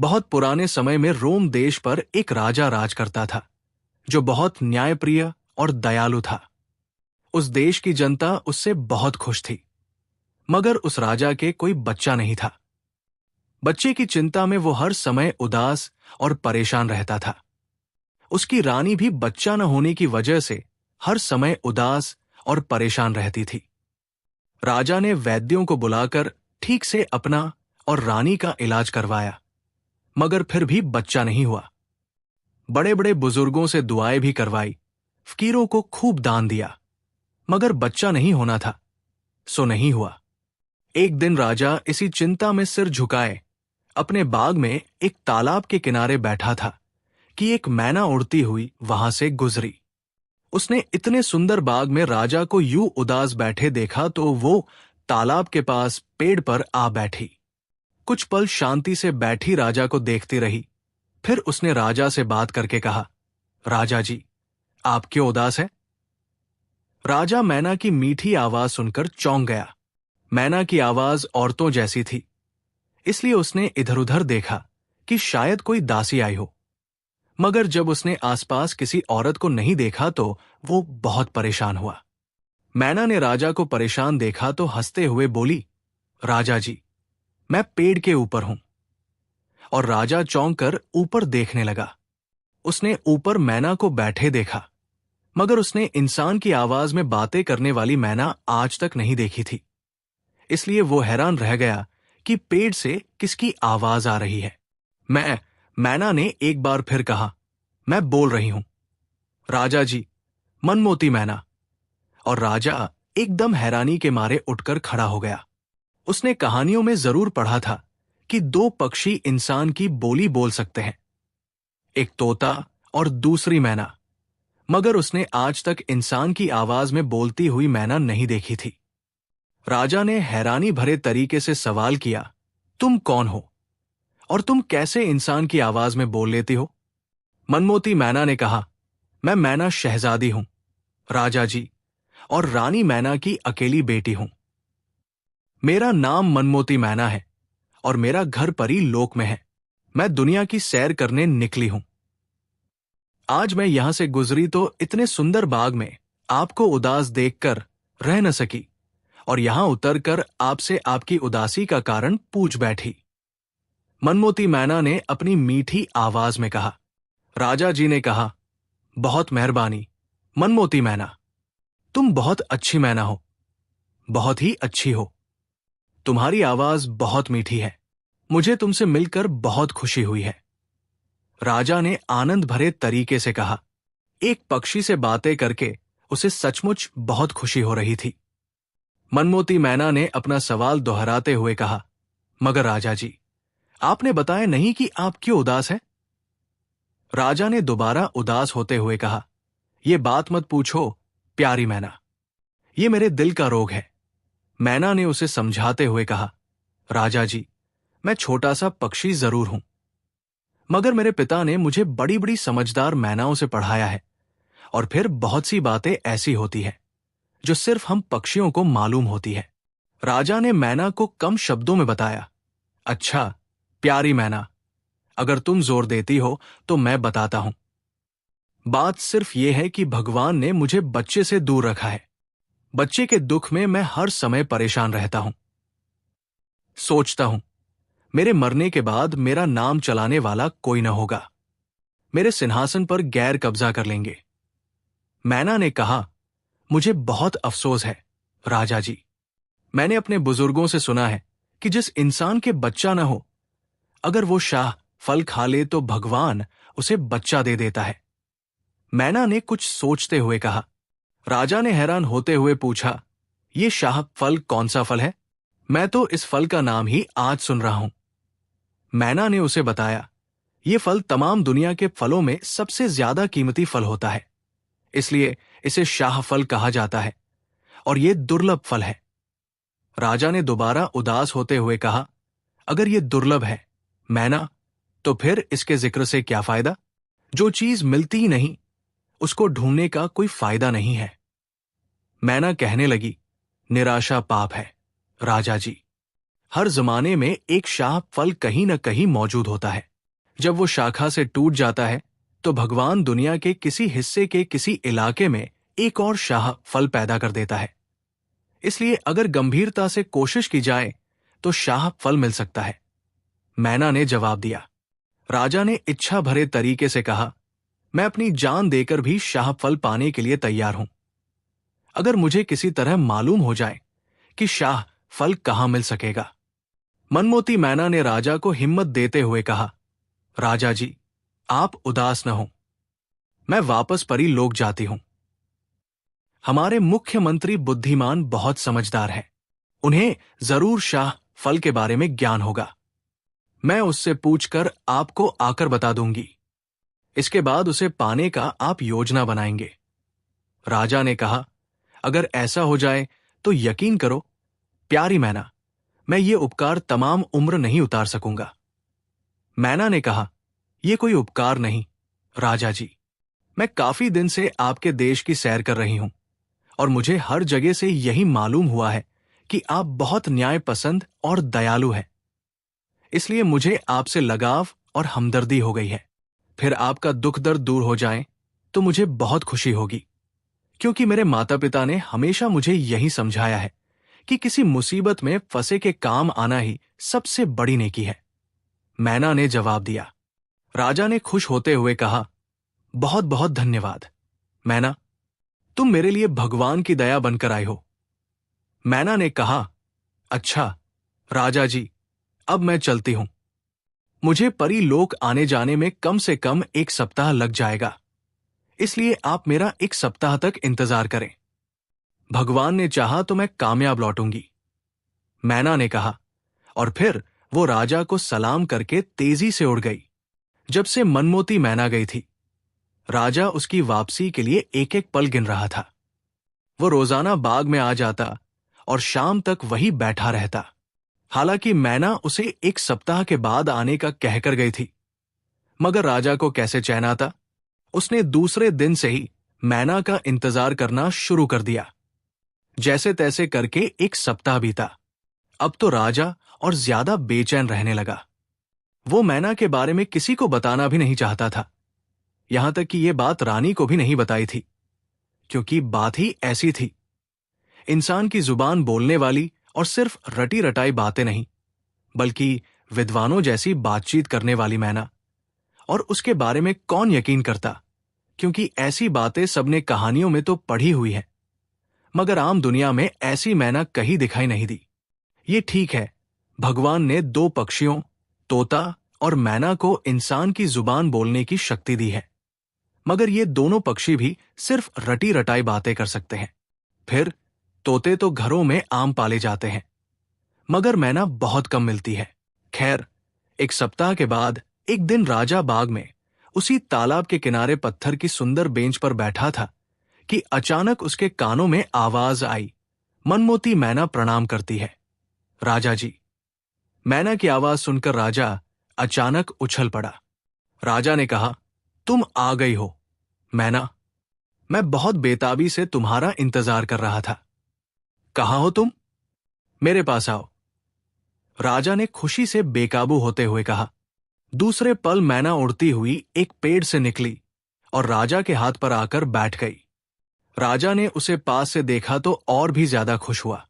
बहुत पुराने समय में रोम देश पर एक राजा राज करता था जो बहुत न्यायप्रिय और दयालु था। उस देश की जनता उससे बहुत खुश थी, मगर उस राजा के कोई बच्चा नहीं था। बच्चे की चिंता में वो हर समय उदास और परेशान रहता था। उसकी रानी भी बच्चा न होने की वजह से हर समय उदास और परेशान रहती थी। राजा ने वैद्यों को बुलाकर ठीक से अपना और रानी का इलाज करवाया, मगर फिर भी बच्चा नहीं हुआ। बड़े बड़े बुजुर्गों से दुआएं भी करवाई, फकीरों को खूब दान दिया, मगर बच्चा नहीं होना था, सो नहीं हुआ। एक दिन राजा इसी चिंता में सिर झुकाए अपने बाग में एक तालाब के किनारे बैठा था कि एक मैना उड़ती हुई वहां से गुजरी। उसने इतने सुंदर बाग में राजा को यूं उदास बैठे देखा तो वो तालाब के पास पेड़ पर आ बैठी। कुछ पल शांति से बैठी राजा को देखती रही। फिर उसने राजा से बात करके कहा, राजा जी, आप क्यों उदास हैं? राजा मैना की मीठी आवाज सुनकर चौंक गया। मैना की आवाज औरतों जैसी थी, इसलिए उसने इधर उधर देखा कि शायद कोई दासी आई हो। मगर जब उसने आसपास किसी औरत को नहीं देखा तो वो बहुत परेशान हुआ। मैना ने राजा को परेशान देखा तो हंसते हुए बोली, राजा जी, मैं पेड़ के ऊपर हूं। और राजा चौंक कर ऊपर देखने लगा। उसने ऊपर मैना को बैठे देखा, मगर उसने इंसान की आवाज में बातें करने वाली मैना आज तक नहीं देखी थी। इसलिए वो हैरान रह गया कि पेड़ से किसकी आवाज आ रही है। मैना ने एक बार फिर कहा, मैं बोल रही हूं, राजा जी, मनमोती मैना। और राजा एकदम हैरानी के मारे उठकर खड़ा हो गया। उसने कहानियों में जरूर पढ़ा था कि दो पक्षी इंसान की बोली बोल सकते हैं, एक तोता और दूसरी मैना, मगर उसने आज तक इंसान की आवाज में बोलती हुई मैना नहीं देखी थी। राजा ने हैरानी भरे तरीके से सवाल किया, तुम कौन हो और तुम कैसे इंसान की आवाज में बोल लेती हो? मनमोती मैना ने कहा, मैं मैना शहजादी हूं, राजा जी, और रानी मैना की अकेली बेटी हूं। मेरा नाम मनमोती मैना है और मेरा घर परी लोक में है। मैं दुनिया की सैर करने निकली हूं। आज मैं यहां से गुजरी तो इतने सुंदर बाग में आपको उदास देखकर रह न सकी और यहां उतरकर आपसे आपकी उदासी का कारण पूछ बैठी। मनमोती मैना ने अपनी मीठी आवाज में कहा। राजा जी ने कहा, बहुत मेहरबानी मनमोती मैना, तुम बहुत अच्छी मैना हो, बहुत ही अच्छी हो। तुम्हारी आवाज बहुत मीठी है, मुझे तुमसे मिलकर बहुत खुशी हुई है। राजा ने आनंद भरे तरीके से कहा। एक पक्षी से बातें करके उसे सचमुच बहुत खुशी हो रही थी। मनमोती मैना ने अपना सवाल दोहराते हुए कहा, मगर राजा जी, आपने बताया नहीं कि आप क्यों उदास हैं? राजा ने दोबारा उदास होते हुए कहा, यह बात मत पूछो प्यारी मैना, यह मेरे दिल का रोग है। मैना ने उसे समझाते हुए कहा, राजा जी, मैं छोटा सा पक्षी जरूर हूं, मगर मेरे पिता ने मुझे बड़ी बड़ी समझदार मैनाओं से पढ़ाया है और फिर बहुत सी बातें ऐसी होती है जो सिर्फ हम पक्षियों को मालूम होती है। राजा ने मैना को कम शब्दों में बताया, अच्छा प्यारी मैना, अगर तुम जोर देती हो तो मैं बताता हूं। बात सिर्फ यह है कि भगवान ने मुझे बच्चे से दूर रखा है। बच्चे के दुख में मैं हर समय परेशान रहता हूं। सोचता हूं मेरे मरने के बाद मेरा नाम चलाने वाला कोई न होगा, मेरे सिंहासन पर गैर कब्जा कर लेंगे। मैना ने कहा, मुझे बहुत अफसोस है राजा जी, मैंने अपने बुजुर्गों से सुना है कि जिस इंसान के बच्चा न हो, अगर वो शाह फल खा ले तो भगवान उसे बच्चा दे देता है। मैना ने कुछ सोचते हुए कहा। राजा ने हैरान होते हुए पूछा, ये शाह फल कौन सा फल है? मैं तो इस फल का नाम ही आज सुन रहा हूं। मैना ने उसे बताया, यह फल तमाम दुनिया के फलों में सबसे ज्यादा कीमती फल होता है, इसलिए इसे शाह फल कहा जाता है और यह दुर्लभ फल है। राजा ने दोबारा उदास होते हुए कहा, अगर यह दुर्लभ है मैना, तो फिर इसके जिक्र से क्या फायदा? जो चीज मिलती ही नहीं उसको ढूंढने का कोई फायदा नहीं है। मैना कहने लगी, निराशा पाप है राजा जी, हर जमाने में एक शाह फल कहीं न कहीं मौजूद होता है। जब वो शाखा से टूट जाता है तो भगवान दुनिया के किसी हिस्से के किसी इलाके में एक और शाह फल पैदा कर देता है। इसलिए अगर गंभीरता से कोशिश की जाए तो शाह फल मिल सकता है। मैना ने जवाब दिया। राजा ने इच्छा भरे तरीके से कहा, मैं अपनी जान देकर भी शाह फल पाने के लिए तैयार हूं। अगर मुझे किसी तरह मालूम हो जाए कि शाह फल कहां मिल सकेगा। मनमोती मैना ने राजा को हिम्मत देते हुए कहा, राजा जी, आप उदास न हो, मैं वापस परी लोक जाती हूं। हमारे मुख्यमंत्री बुद्धिमान बहुत समझदार हैं, उन्हें जरूर शाह फल के बारे में ज्ञान होगा। मैं उससे पूछकर आपको आकर बता दूंगी। इसके बाद उसे पाने का आप योजना बनाएंगे। राजा ने कहा, अगर ऐसा हो जाए तो यकीन करो प्यारी मैना, मैं ये उपकार तमाम उम्र नहीं उतार सकूंगा। मैना ने कहा, यह कोई उपकार नहीं राजा जी, मैं काफी दिन से आपके देश की सैर कर रही हूं और मुझे हर जगह से यही मालूम हुआ है कि आप बहुत न्याय पसंद और दयालु हैं। इसलिए मुझे आपसे लगाव और हमदर्दी हो गई है। फिर आपका दुख दर्द दूर हो जाए तो मुझे बहुत खुशी होगी, क्योंकि मेरे माता पिता ने हमेशा मुझे यही समझाया है कि किसी मुसीबत में फंसे के काम आना ही सबसे बड़ी नेकी है। मैना ने जवाब दिया। राजा ने खुश होते हुए कहा, बहुत बहुत धन्यवाद मैना, तुम मेरे लिए भगवान की दया बनकर आए हो। मैना ने कहा, अच्छा राजा जी, अब मैं चलती हूं। मुझे परी लोक आने जाने में कम से कम 1 सप्ताह लग जाएगा, इसलिए आप मेरा 1 सप्ताह तक इंतजार करें। भगवान ने चाहा तो मैं कामयाब लौटूंगी, मैना ने कहा, और फिर वो राजा को सलाम करके तेजी से उड़ गई। जब से मनमोती मैना गई थी, राजा उसकी वापसी के लिए एक एक पल गिन रहा था। वो रोजाना बाग में आ जाता और शाम तक वही बैठा रहता। हालांकि मैना उसे 1 सप्ताह के बाद आने का कहकर गई थी, मगर राजा को कैसे चैन आता। उसने दूसरे दिन से ही मैना का इंतजार करना शुरू कर दिया। जैसे तैसे करके 1 सप्ताह बीता। अब तो राजा और ज्यादा बेचैन रहने लगा। वो मैना के बारे में किसी को बताना भी नहीं चाहता था, यहां तक कि यह बात रानी को भी नहीं बताई थी, क्योंकि बात ही ऐसी थी। इंसान की जुबान बोलने वाली और सिर्फ रटी रटाई बातें नहीं, बल्कि विद्वानों जैसी बातचीत करने वाली मैना। और उसके बारे में कौन यकीन करता, क्योंकि ऐसी बातें सबने कहानियों में तो पढ़ी हुई है, मगर आम दुनिया में ऐसी मैना कहीं दिखाई नहीं दी। ये ठीक है, भगवान ने 2 पक्षियों, तोता और मैना को इंसान की जुबान बोलने की शक्ति दी है, मगर ये दोनों पक्षी भी सिर्फ रटी रटाई बातें कर सकते हैं। फिर तोते तो घरों में आम पाले जाते हैं, मगर मैना बहुत कम मिलती है। खैर, 1 सप्ताह के बाद एक दिन राजा बाग में उसी तालाब के किनारे पत्थर की सुंदर बेंच पर बैठा था कि अचानक उसके कानों में आवाज आई, मनमोती मैना प्रणाम करती है राजा जी। मैना की आवाज सुनकर राजा अचानक उछल पड़ा। राजा ने कहा, तुम आ गई हो मैना, मैं बहुत बेताबी से तुम्हारा इंतजार कर रहा था। कहाँ हो तुम? मेरे पास आओ, राजा ने खुशी से बेकाबू होते हुए कहा। दूसरे पल मैना उड़ती हुई एक पेड़ से निकली और राजा के हाथ पर आकर बैठ गई। राजा ने उसे पास से देखा तो और भी ज्यादा खुश हुआ,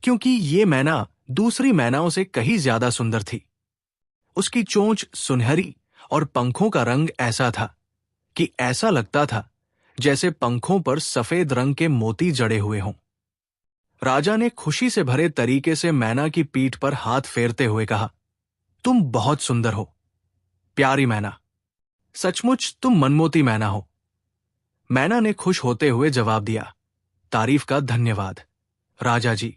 क्योंकि ये मैना दूसरी मैनाओं से कहीं ज्यादा सुंदर थी। उसकी चोंच सुनहरी और पंखों का रंग ऐसा था कि ऐसा लगता था जैसे पंखों पर सफेद रंग के मोती जड़े हुए हों। राजा ने खुशी से भरे तरीके से मैना की पीठ पर हाथ फेरते हुए कहा, तुम बहुत सुंदर हो प्यारी मैना, सचमुच तुम मनमोती मैना हो। मैना ने खुश होते हुए जवाब दिया, तारीफ का धन्यवाद राजा जी।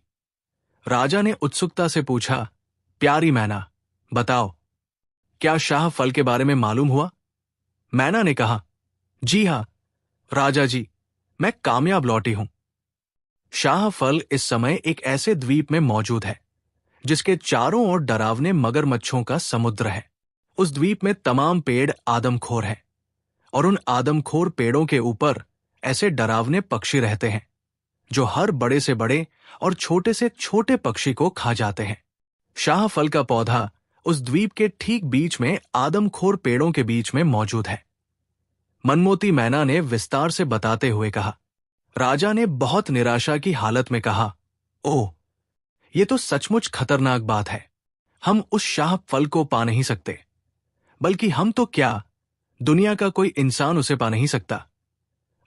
राजा ने उत्सुकता से पूछा, प्यारी मैना, बताओ, क्या शाह फल के बारे में मालूम हुआ? मैना ने कहा, जी हां राजा जी, मैं कामयाब लौटी हूं। शाह फल इस समय एक ऐसे द्वीप में मौजूद है जिसके चारों ओर डरावने मगरमच्छों का समुद्र है। उस द्वीप में तमाम पेड़ आदमखोर हैं और उन आदमखोर पेड़ों के ऊपर ऐसे डरावने पक्षी रहते हैं जो हर बड़े से बड़े और छोटे से छोटे पक्षी को खा जाते हैं। शाह फल का पौधा उस द्वीप के ठीक बीच में आदमखोर पेड़ों के बीच में मौजूद है। मनमोती मैना ने विस्तार से बताते हुए कहा। राजा ने बहुत निराशा की हालत में कहा, ओह, ये तो सचमुच खतरनाक बात है। हम उस शाह फल को पा नहीं सकते, बल्कि हम तो क्या, दुनिया का कोई इंसान उसे पा नहीं सकता।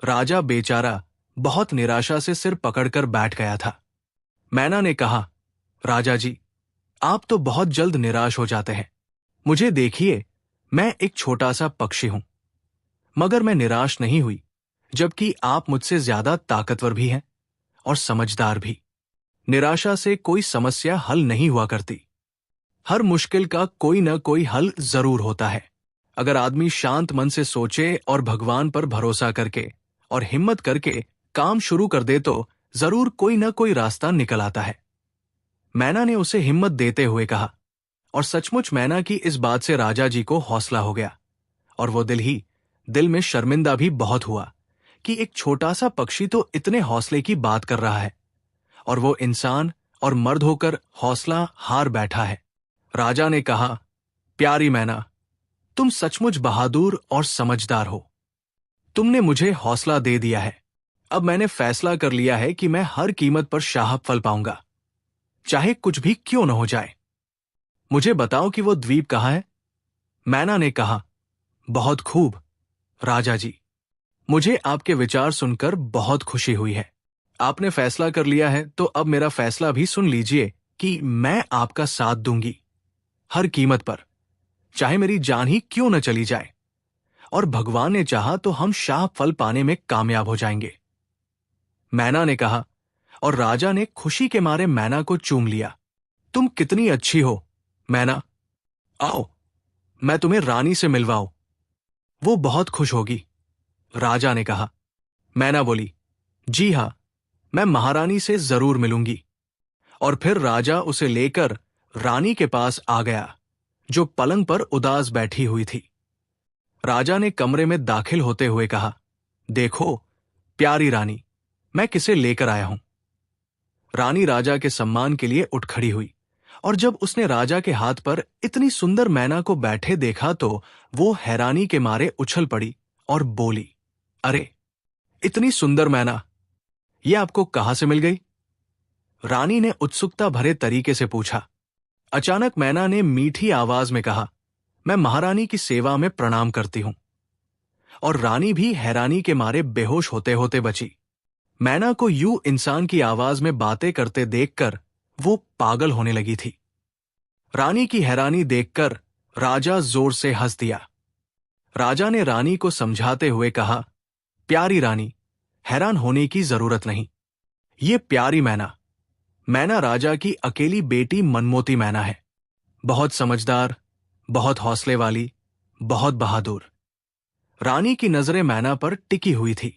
राजा बेचारा बहुत निराशा से सिर पकड़कर बैठ गया था। मैना ने कहा, राजा जी, आप तो बहुत जल्द निराश हो जाते हैं। मुझे देखिए, मैं एक छोटा सा पक्षी हूं, मगर मैं निराश नहीं हुई, जबकि आप मुझसे ज्यादा ताकतवर भी हैं और समझदार भी। निराशा से कोई समस्या हल नहीं हुआ करती। हर मुश्किल का कोई न कोई हल जरूर होता है। अगर आदमी शांत मन से सोचे और भगवान पर भरोसा करके और हिम्मत करके काम शुरू कर दे तो जरूर कोई न कोई रास्ता निकल आता है। मैना ने उसे हिम्मत देते हुए कहा, और सचमुच मैना की इस बात से राजा जी को हौसला हो गया, और वो दिल में शर्मिंदा भी बहुत हुआ कि एक छोटा सा पक्षी तो इतने हौसले की बात कर रहा है, और वो इंसान और मर्द होकर हौसला हार बैठा है। राजा ने कहा, प्यारी मैना, तुम सचमुच बहादुर और समझदार हो। तुमने मुझे हौसला दे दिया है। अब मैंने फैसला कर लिया है कि मैं हर कीमत पर शाह फल पाऊंगा, चाहे कुछ भी क्यों न हो जाए। मुझे बताओ कि वो द्वीप कहाँ है? मैना ने कहा, बहुत खूब राजा जी, मुझे आपके विचार सुनकर बहुत खुशी हुई है। आपने फैसला कर लिया है तो अब मेरा फैसला भी सुन लीजिए कि मैं आपका साथ दूंगी, हर कीमत पर, चाहे मेरी जान ही क्यों न चली जाए। और भगवान ने चाहा तो हम शाह फल पाने में कामयाब हो जाएंगे। मैना ने कहा, और राजा ने खुशी के मारे मैना को चूम लिया। तुम कितनी अच्छी हो मैना, आओ मैं तुम्हें रानी से मिलवाऊं, वो बहुत खुश होगी। राजा ने कहा। मैना बोली, जी हां, मैं महारानी से जरूर मिलूंगी। और फिर राजा उसे लेकर रानी के पास आ गया, जो पलंग पर उदास बैठी हुई थी। राजा ने कमरे में दाखिल होते हुए कहा, देखो प्यारी रानी, मैं किसे लेकर आया हूं। रानी राजा के सम्मान के लिए उठ खड़ी हुई, और जब उसने राजा के हाथ पर इतनी सुंदर मैना को बैठे देखा तो वो हैरानी के मारे उछल पड़ी और बोली, अरे, इतनी सुंदर मैना, ये आपको कहां से मिल गई? रानी ने उत्सुकता भरे तरीके से पूछा। अचानक मैना ने मीठी आवाज में कहा, मैं महारानी की सेवा में प्रणाम करती हूं। और रानी भी हैरानी के मारे बेहोश होते होते बची। मैना को यूं इंसान की आवाज में बातें करते देखकर वो पागल होने लगी थी। रानी की हैरानी देखकर राजा जोर से हंस दिया। राजा ने रानी को समझाते हुए कहा, प्यारी रानी, हैरान होने की जरूरत नहीं। ये प्यारी मैना, मैना राजा की अकेली बेटी मनमोती मैना है। बहुत समझदार, बहुत हौसले वाली, बहुत बहादुर। रानी की नजरें मैना पर टिकी हुई थी।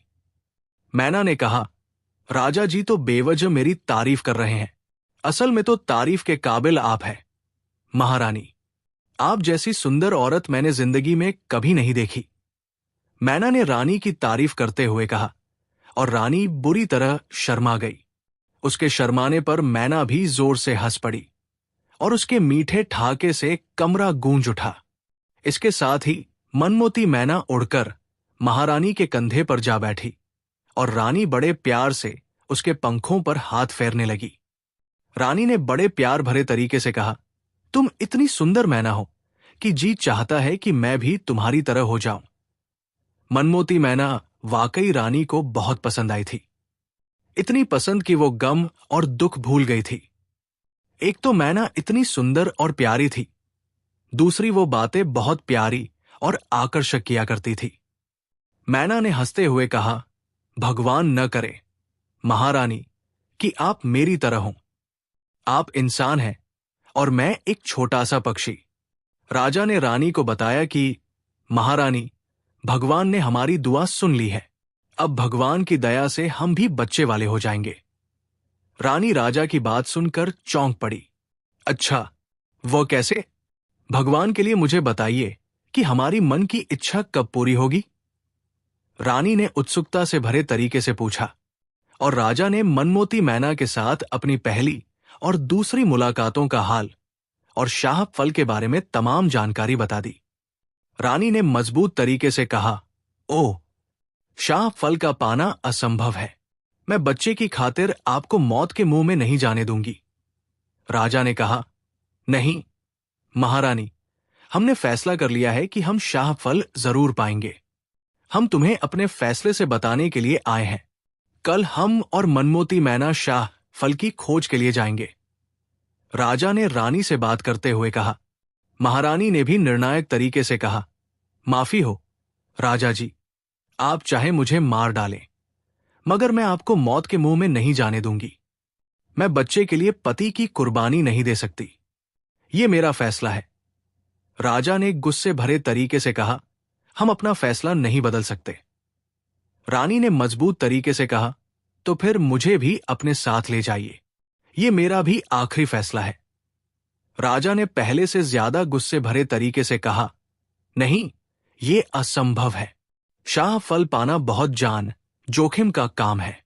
मैना ने कहा, राजा जी तो बेवजह मेरी तारीफ कर रहे हैं। असल में तो तारीफ के काबिल आप हैं महारानी। आप जैसी सुंदर औरत मैंने जिंदगी में कभी नहीं देखी। मैना ने रानी की तारीफ करते हुए कहा, और रानी बुरी तरह शर्मा गई। उसके शर्माने पर मैना भी जोर से हंस पड़ी, और उसके मीठे ठाके से कमरा गूंज उठा। इसके साथ ही मनमोती मैना उड़कर महारानी के कंधे पर जा बैठी, और रानी बड़े प्यार से उसके पंखों पर हाथ फेरने लगी। रानी ने बड़े प्यार भरे तरीके से कहा, तुम इतनी सुंदर मैना हो कि जी चाहता है कि मैं भी तुम्हारी तरह हो जाऊं। मनमोती मैना वाकई रानी को बहुत पसंद आई थी। इतनी पसंद कि वो गम और दुख भूल गई थी। एक तो मैना इतनी सुंदर और प्यारी थी, दूसरी वो बातें बहुत प्यारी और आकर्षक किया करती थी। मैना ने हंसते हुए कहा, भगवान न करे महारानी कि आप मेरी तरह हों। आप इंसान हैं और मैं एक छोटा सा पक्षी। राजा ने रानी को बताया कि महारानी, भगवान ने हमारी दुआ सुन ली है। अब भगवान की दया से हम भी बच्चे वाले हो जाएंगे। रानी राजा की बात सुनकर चौंक पड़ी। अच्छा, वो कैसे? भगवान के लिए मुझे बताइए कि हमारी मन की इच्छा कब पूरी होगी? रानी ने उत्सुकता से भरे तरीके से पूछा, और राजा ने मनमोती मैना के साथ अपनी पहली और दूसरी मुलाकातों का हाल और शाह फल के बारे में तमाम जानकारी बता दी। रानी ने मजबूत तरीके से कहा, ओह, शाह फल का पाना असंभव है। मैं बच्चे की खातिर आपको मौत के मुंह में नहीं जाने दूंगी। राजा ने कहा, नहीं महारानी, हमने फैसला कर लिया है कि हम शाह फल जरूर पाएंगे। हम तुम्हें अपने फैसले से बताने के लिए आए हैं। कल हम और मनमोती मैना शाह फल की खोज के लिए जाएंगे। राजा ने रानी से बात करते हुए कहा। महारानी ने भी निर्णायक तरीके से कहा, माफी हो राजा जी, आप चाहे मुझे मार डालें, मगर मैं आपको मौत के मुंह में नहीं जाने दूंगी। मैं बच्चे के लिए पति की कुर्बानी नहीं दे सकती। ये मेरा फैसला है। राजा ने गुस्से भरे तरीके से कहा, हम अपना फैसला नहीं बदल सकते। रानी ने मजबूत तरीके से कहा, तो फिर मुझे भी अपने साथ ले जाइए। ये मेरा भी आखिरी फैसला है। राजा ने पहले से ज्यादा गुस्से भरे तरीके से कहा, नहीं, ये असंभव है। शाह फल पाना बहुत जोखिम का काम है।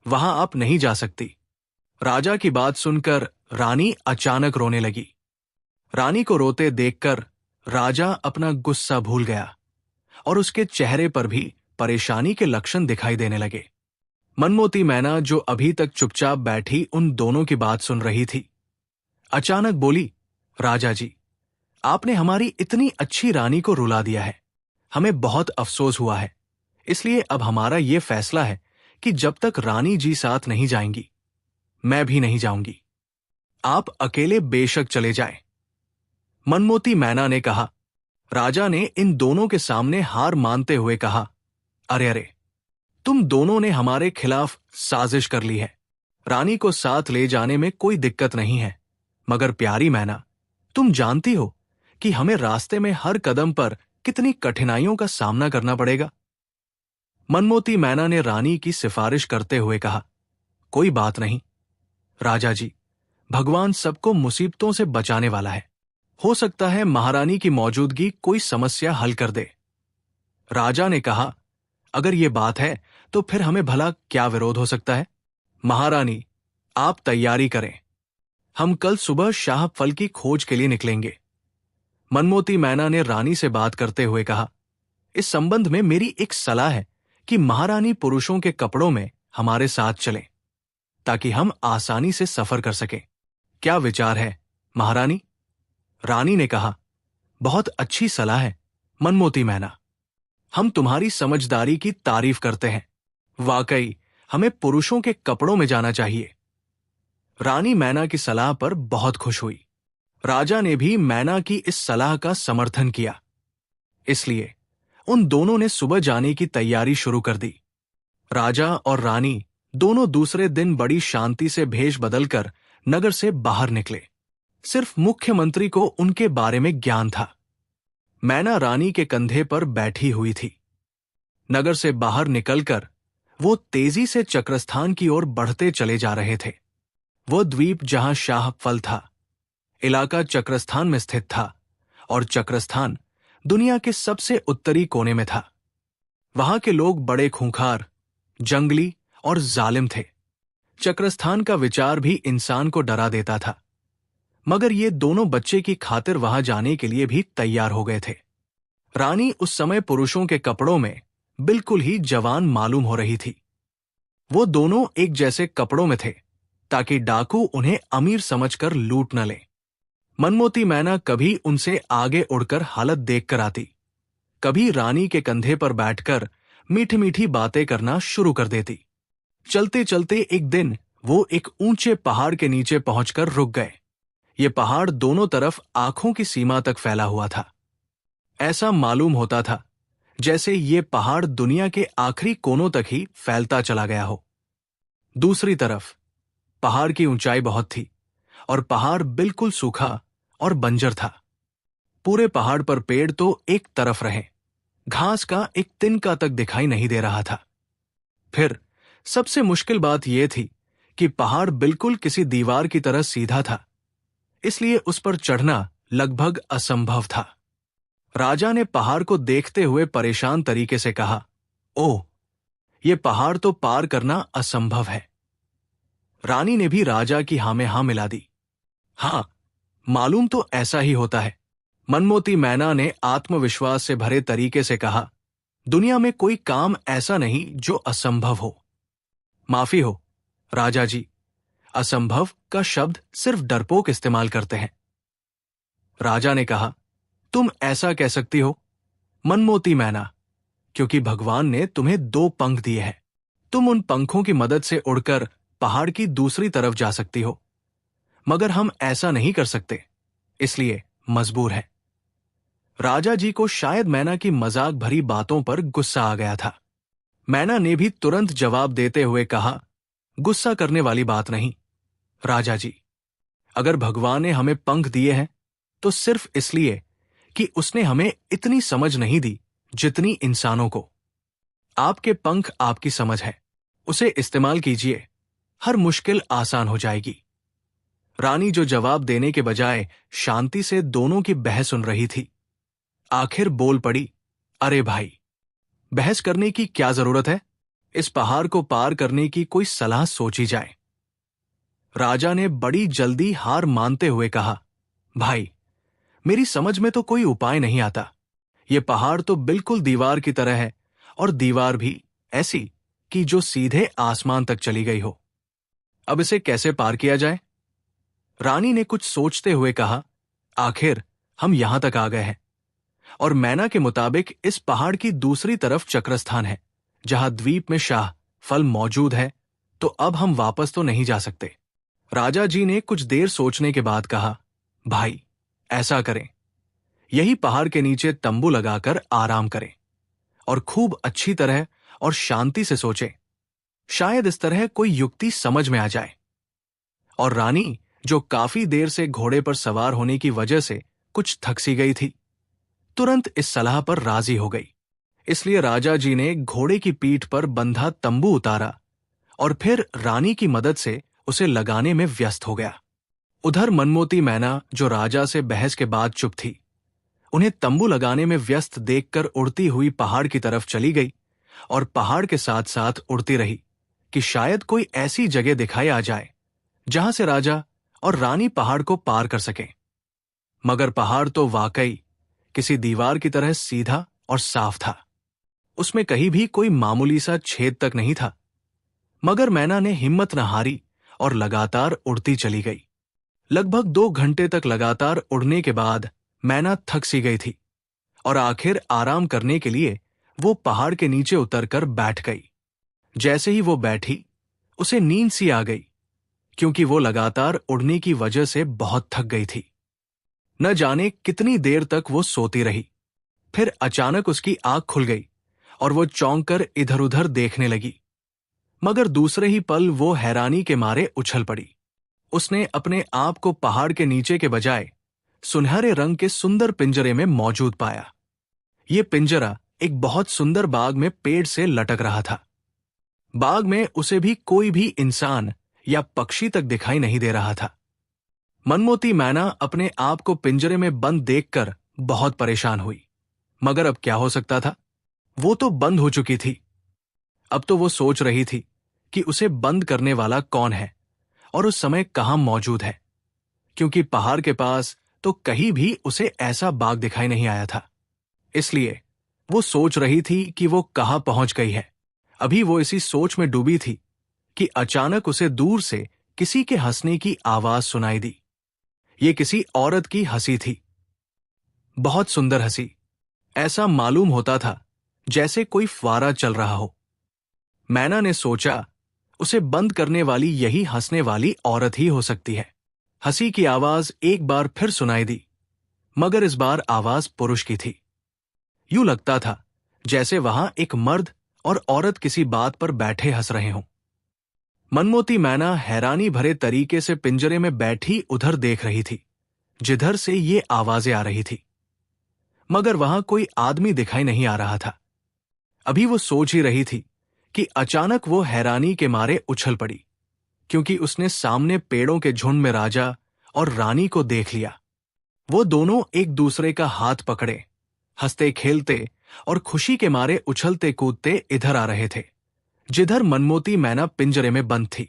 वहां आप नहीं जा सकती। राजा की बात सुनकर रानी अचानक रोने लगी। रानी को रोते देखकर राजा अपना गुस्सा भूल गया और उसके चेहरे पर भी परेशानी के लक्षण दिखाई देने लगे। मनमोती मैना, जो अभी तक चुपचाप बैठी उन दोनों की बात सुन रही थी, अचानक बोली, राजा जी, आपने हमारी इतनी अच्छी रानी को रुला दिया है। हमें बहुत अफसोस हुआ है। इसलिए अब हमारा यह फैसला है कि जब तक रानी जी साथ नहीं जाएंगी, मैं भी नहीं जाऊंगी। आप अकेले बेशक चले जाएं। मनमोती मैना ने कहा। राजा ने इन दोनों के सामने हार मानते हुए कहा, अरे अरे, तुम दोनों ने हमारे खिलाफ साजिश कर ली है। रानी को साथ ले जाने में कोई दिक्कत नहीं है, मगर प्यारी मैना, तुम जानती हो कि हमें रास्ते में हर कदम पर कितनी कठिनाइयों का सामना करना पड़ेगा। मनमोती मैना ने रानी की सिफारिश करते हुए कहा, कोई बात नहीं राजा जी, भगवान सबको मुसीबतों से बचाने वाला है। हो सकता है महारानी की मौजूदगी कोई समस्या हल कर दे। राजा ने कहा, अगर ये बात है तो फिर हमें भला क्या विरोध हो सकता है। महारानी, आप तैयारी करें। हम कल सुबह शाह फल की खोज के लिए निकलेंगे। मनमोती मैना ने रानी से बात करते हुए कहा, इस संबंध में मेरी एक सलाह है कि महारानी पुरुषों के कपड़ों में हमारे साथ चलें, ताकि हम आसानी से सफर कर सकें। क्या विचार है महारानी? रानी ने कहा, बहुत अच्छी सलाह है मनमोती मैना। हम तुम्हारी समझदारी की तारीफ करते हैं। वाकई हमें पुरुषों के कपड़ों में जाना चाहिए। रानी मैना की सलाह पर बहुत खुश हुई। राजा ने भी मैना की इस सलाह का समर्थन किया। इसलिए उन दोनों ने सुबह जाने की तैयारी शुरू कर दी। राजा और रानी दोनों दूसरे दिन बड़ी शांति से भेष बदलकर नगर से बाहर निकले। सिर्फ मुख्यमंत्री को उनके बारे में ज्ञान था। मैना रानी के कंधे पर बैठी हुई थी। नगर से बाहर निकलकर वो तेजी से चक्रस्थान की ओर बढ़ते चले जा रहे थे। वो द्वीप जहां शाह फल था, इलाका चक्रस्थान में स्थित था, और चक्रस्थान दुनिया के सबसे उत्तरी कोने में था। वहां के लोग बड़े खूंखार, जंगली और जालिम थे। चक्रस्थान का विचार भी इंसान को डरा देता था, मगर ये दोनों बच्चे की खातिर वहां जाने के लिए भी तैयार हो गए थे। रानी उस समय पुरुषों के कपड़ों में बिल्कुल ही जवान मालूम हो रही थी। वो दोनों एक जैसे कपड़ों में थे ताकि डाकू उन्हें अमीर समझकर लूट न ले। मनमोती मैना कभी उनसे आगे उड़कर हालत देखकर आती, कभी रानी के कंधे पर बैठकर मीठी मीठी बातें करना शुरू कर देती। चलते चलते एक दिन वो एक ऊंचे पहाड़ के नीचे पहुंचकर रुक गए। ये पहाड़ दोनों तरफ आंखों की सीमा तक फैला हुआ था। ऐसा मालूम होता था जैसे ये पहाड़ दुनिया के आखिरी कोनों तक ही फैलता चला गया हो। दूसरी तरफ पहाड़ की ऊंचाई बहुत थी और पहाड़ बिल्कुल सूखा और बंजर था। पूरे पहाड़ पर पेड़ तो एक तरफ रहे, घास का एक तिनका तक दिखाई नहीं दे रहा था। फिर सबसे मुश्किल बात यह थी कि पहाड़ बिल्कुल किसी दीवार की तरह सीधा था, इसलिए उस पर चढ़ना लगभग असंभव था। राजा ने पहाड़ को देखते हुए परेशान तरीके से कहा, ओह, यह पहाड़ तो पार करना असंभव है। रानी ने भी राजा की हाँ में हाँ मिला दी। हाँ, मालूम तो ऐसा ही होता है। मनमोती मैना ने आत्मविश्वास से भरे तरीके से कहा, दुनिया में कोई काम ऐसा नहीं जो असंभव हो। माफी हो राजा जी, असंभव का शब्द सिर्फ डरपोक इस्तेमाल करते हैं। राजा ने कहा, तुम ऐसा कह सकती हो मनमोती मैना, क्योंकि भगवान ने तुम्हें 2 पंख दिए हैं। तुम उन पंखों की मदद से उड़कर पहाड़ की दूसरी तरफ जा सकती हो, मगर हम ऐसा नहीं कर सकते, इसलिए मजबूर है। राजा जी को शायद मैना की मजाक भरी बातों पर गुस्सा आ गया था। मैना ने भी तुरंत जवाब देते हुए कहा, गुस्सा करने वाली बात नहीं राजा जी, अगर भगवान ने हमें पंख दिए हैं तो सिर्फ इसलिए कि उसने हमें इतनी समझ नहीं दी जितनी इंसानों को। आपके पंख आपकी समझ है, उसे इस्तेमाल कीजिए, हर मुश्किल आसान हो जाएगी। रानी जो जवाब देने के बजाय शांति से दोनों की बहस सुन रही थी, आखिर बोल पड़ी, अरे भाई, बहस करने की क्या जरूरत है? इस पहाड़ को पार करने की कोई सलाह सोची जाए। राजा ने बड़ी जल्दी हार मानते हुए कहा, भाई, मेरी समझ में तो कोई उपाय नहीं आता। ये पहाड़ तो बिल्कुल दीवार की तरह है, और दीवार भी ऐसी कि जो सीधे आसमान तक चली गई हो। अब इसे कैसे पार किया जाए? रानी ने कुछ सोचते हुए कहा, आखिर हम यहां तक आ गए हैं, और मैना के मुताबिक इस पहाड़ की दूसरी तरफ चक्रस्थान है, जहां द्वीप में शाह फल मौजूद है, तो अब हम वापस तो नहीं जा सकते। राजा जी ने कुछ देर सोचने के बाद कहा, भाई, ऐसा करें, यही पहाड़ के नीचे तंबू लगाकर आराम करें और खूब अच्छी तरह और शांति से सोचें। शायद इस तरह कोई युक्ति समझ में आ जाए। और रानी, जो काफी देर से घोड़े पर सवार होने की वजह से कुछ थक सी गई थी, तुरंत इस सलाह पर राजी हो गई। इसलिए राजा जी ने घोड़े की पीठ पर बंधा तंबू उतारा और फिर रानी की मदद से उसे लगाने में व्यस्त हो गया। उधर मनमोती मैना, जो राजा से बहस के बाद चुप थी, उन्हें तंबू लगाने में व्यस्त देखकर उड़ती हुई पहाड़ की तरफ चली गई और पहाड़ के साथ साथ उड़ती रही कि शायद कोई ऐसी जगह दिखाई आ जाए जहां से राजा और रानी पहाड़ को पार कर सकें। मगर पहाड़ तो वाकई किसी दीवार की तरह सीधा और साफ था। उसमें कहीं भी कोई मामूली सा छेद तक नहीं था। मगर मैना ने हिम्मत न हारी और लगातार उड़ती चली गई। लगभग 2 घंटे तक लगातार उड़ने के बाद मैना थक सी गई थी और आखिर आराम करने के लिए वो पहाड़ के नीचे उतरकर बैठ गई। जैसे ही वो बैठी, उसे नींद सी आ गई, क्योंकि वो लगातार उड़ने की वजह से बहुत थक गई थी। न जाने कितनी देर तक वो सोती रही। फिर अचानक उसकी आंख खुल गई और वो चौंक कर इधर उधर देखने लगी। मगर दूसरे ही पल वो हैरानी के मारे उछल पड़ी। उसने अपने आप को पहाड़ के नीचे के बजाय सुनहरे रंग के सुंदर पिंजरे में मौजूद पाया। ये पिंजरा एक बहुत सुंदर बाग में पेड़ से लटक रहा था। बाग में उसे भी कोई भी इंसान या पक्षी तक दिखाई नहीं दे रहा था। मनमोती मैना अपने आप को पिंजरे में बंद देखकर बहुत परेशान हुई। मगर अब क्या हो सकता था? वो तो बंद हो चुकी थी। अब तो वो सोच रही थी कि उसे बंद करने वाला कौन है और उस समय कहां मौजूद है, क्योंकि पहाड़ के पास तो कहीं भी उसे ऐसा बाग दिखाई नहीं आया था। इसलिए वो सोच रही थी कि वो कहां पहुंच गई है। अभी वो इसी सोच में डूबी थी कि अचानक उसे दूर से किसी के हंसने की आवाज सुनाई दी। ये किसी औरत की हंसी थी, बहुत सुंदर हंसी। ऐसा मालूम होता था जैसे कोई फुवारा चल रहा हो। मैना ने सोचा, उसे बंद करने वाली यही हंसने वाली औरत ही हो सकती है। हंसी की आवाज एक बार फिर सुनाई दी, मगर इस बार आवाज पुरुष की थी। यूं लगता था जैसे वहां एक मर्द और औरत किसी बात पर बैठे हंस रहे हों। मनमोती मैना हैरानी भरे तरीके से पिंजरे में बैठी उधर देख रही थी, जिधर से ये आवाजें आ रही थी। मगर वहां कोई आदमी दिखाई नहीं आ रहा था। अभी वो सोच ही रही थी कि अचानक वो हैरानी के मारे उछल पड़ी, क्योंकि उसने सामने पेड़ों के झुंड में राजा और रानी को देख लिया। वो दोनों एक दूसरे का हाथ पकड़े, हंसते खेलते और खुशी के मारे उछलते कूदते इधर आ रहे थे, जिधर मनमोती मैना पिंजरे में बंद थी।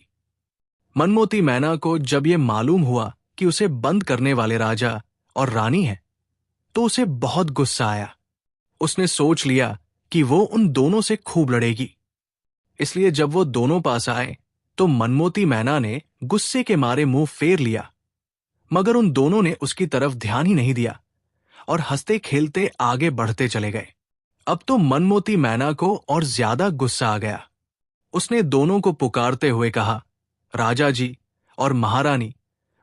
मनमोती मैना को जब ये मालूम हुआ कि उसे बंद करने वाले राजा और रानी हैं, तो उसे बहुत गुस्सा आया। उसने सोच लिया कि वो उन दोनों से खूब लड़ेगी। इसलिए जब वो दोनों पास आए तो मनमोती मैना ने गुस्से के मारे मुंह फेर लिया, मगर उन दोनों ने उसकी तरफ ध्यान ही नहीं दिया और हंसते खेलते आगे बढ़ते चले गए। अब तो मनमोती मैना को और ज्यादा गुस्सा आ गया। उसने दोनों को पुकारते हुए कहा, राजा जी और महारानी,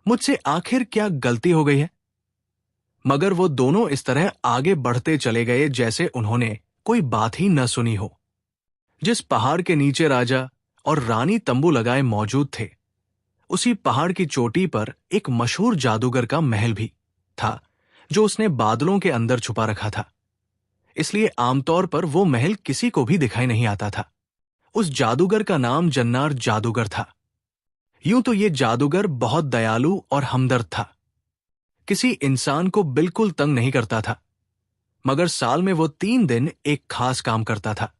मुझसे आखिर क्या गलती हो गई है? मगर वो दोनों इस तरह आगे बढ़ते चले गए जैसे उन्होंने कोई बात ही न सुनी हो। जिस पहाड़ के नीचे राजा और रानी तंबू लगाए मौजूद थे, उसी पहाड़ की चोटी पर एक मशहूर जादूगर का महल भी था, जो उसने बादलों के अंदर छुपा रखा था। इसलिए आमतौर पर वो महल किसी को भी दिखाई नहीं आता था। उस जादूगर का नाम जन्नार जादूगर था। यूं तो ये जादूगर बहुत दयालु और हमदर्द था। किसी इंसान को बिल्कुल तंग नहीं करता था, मगर साल में वो 3 दिन एक खास काम करता था,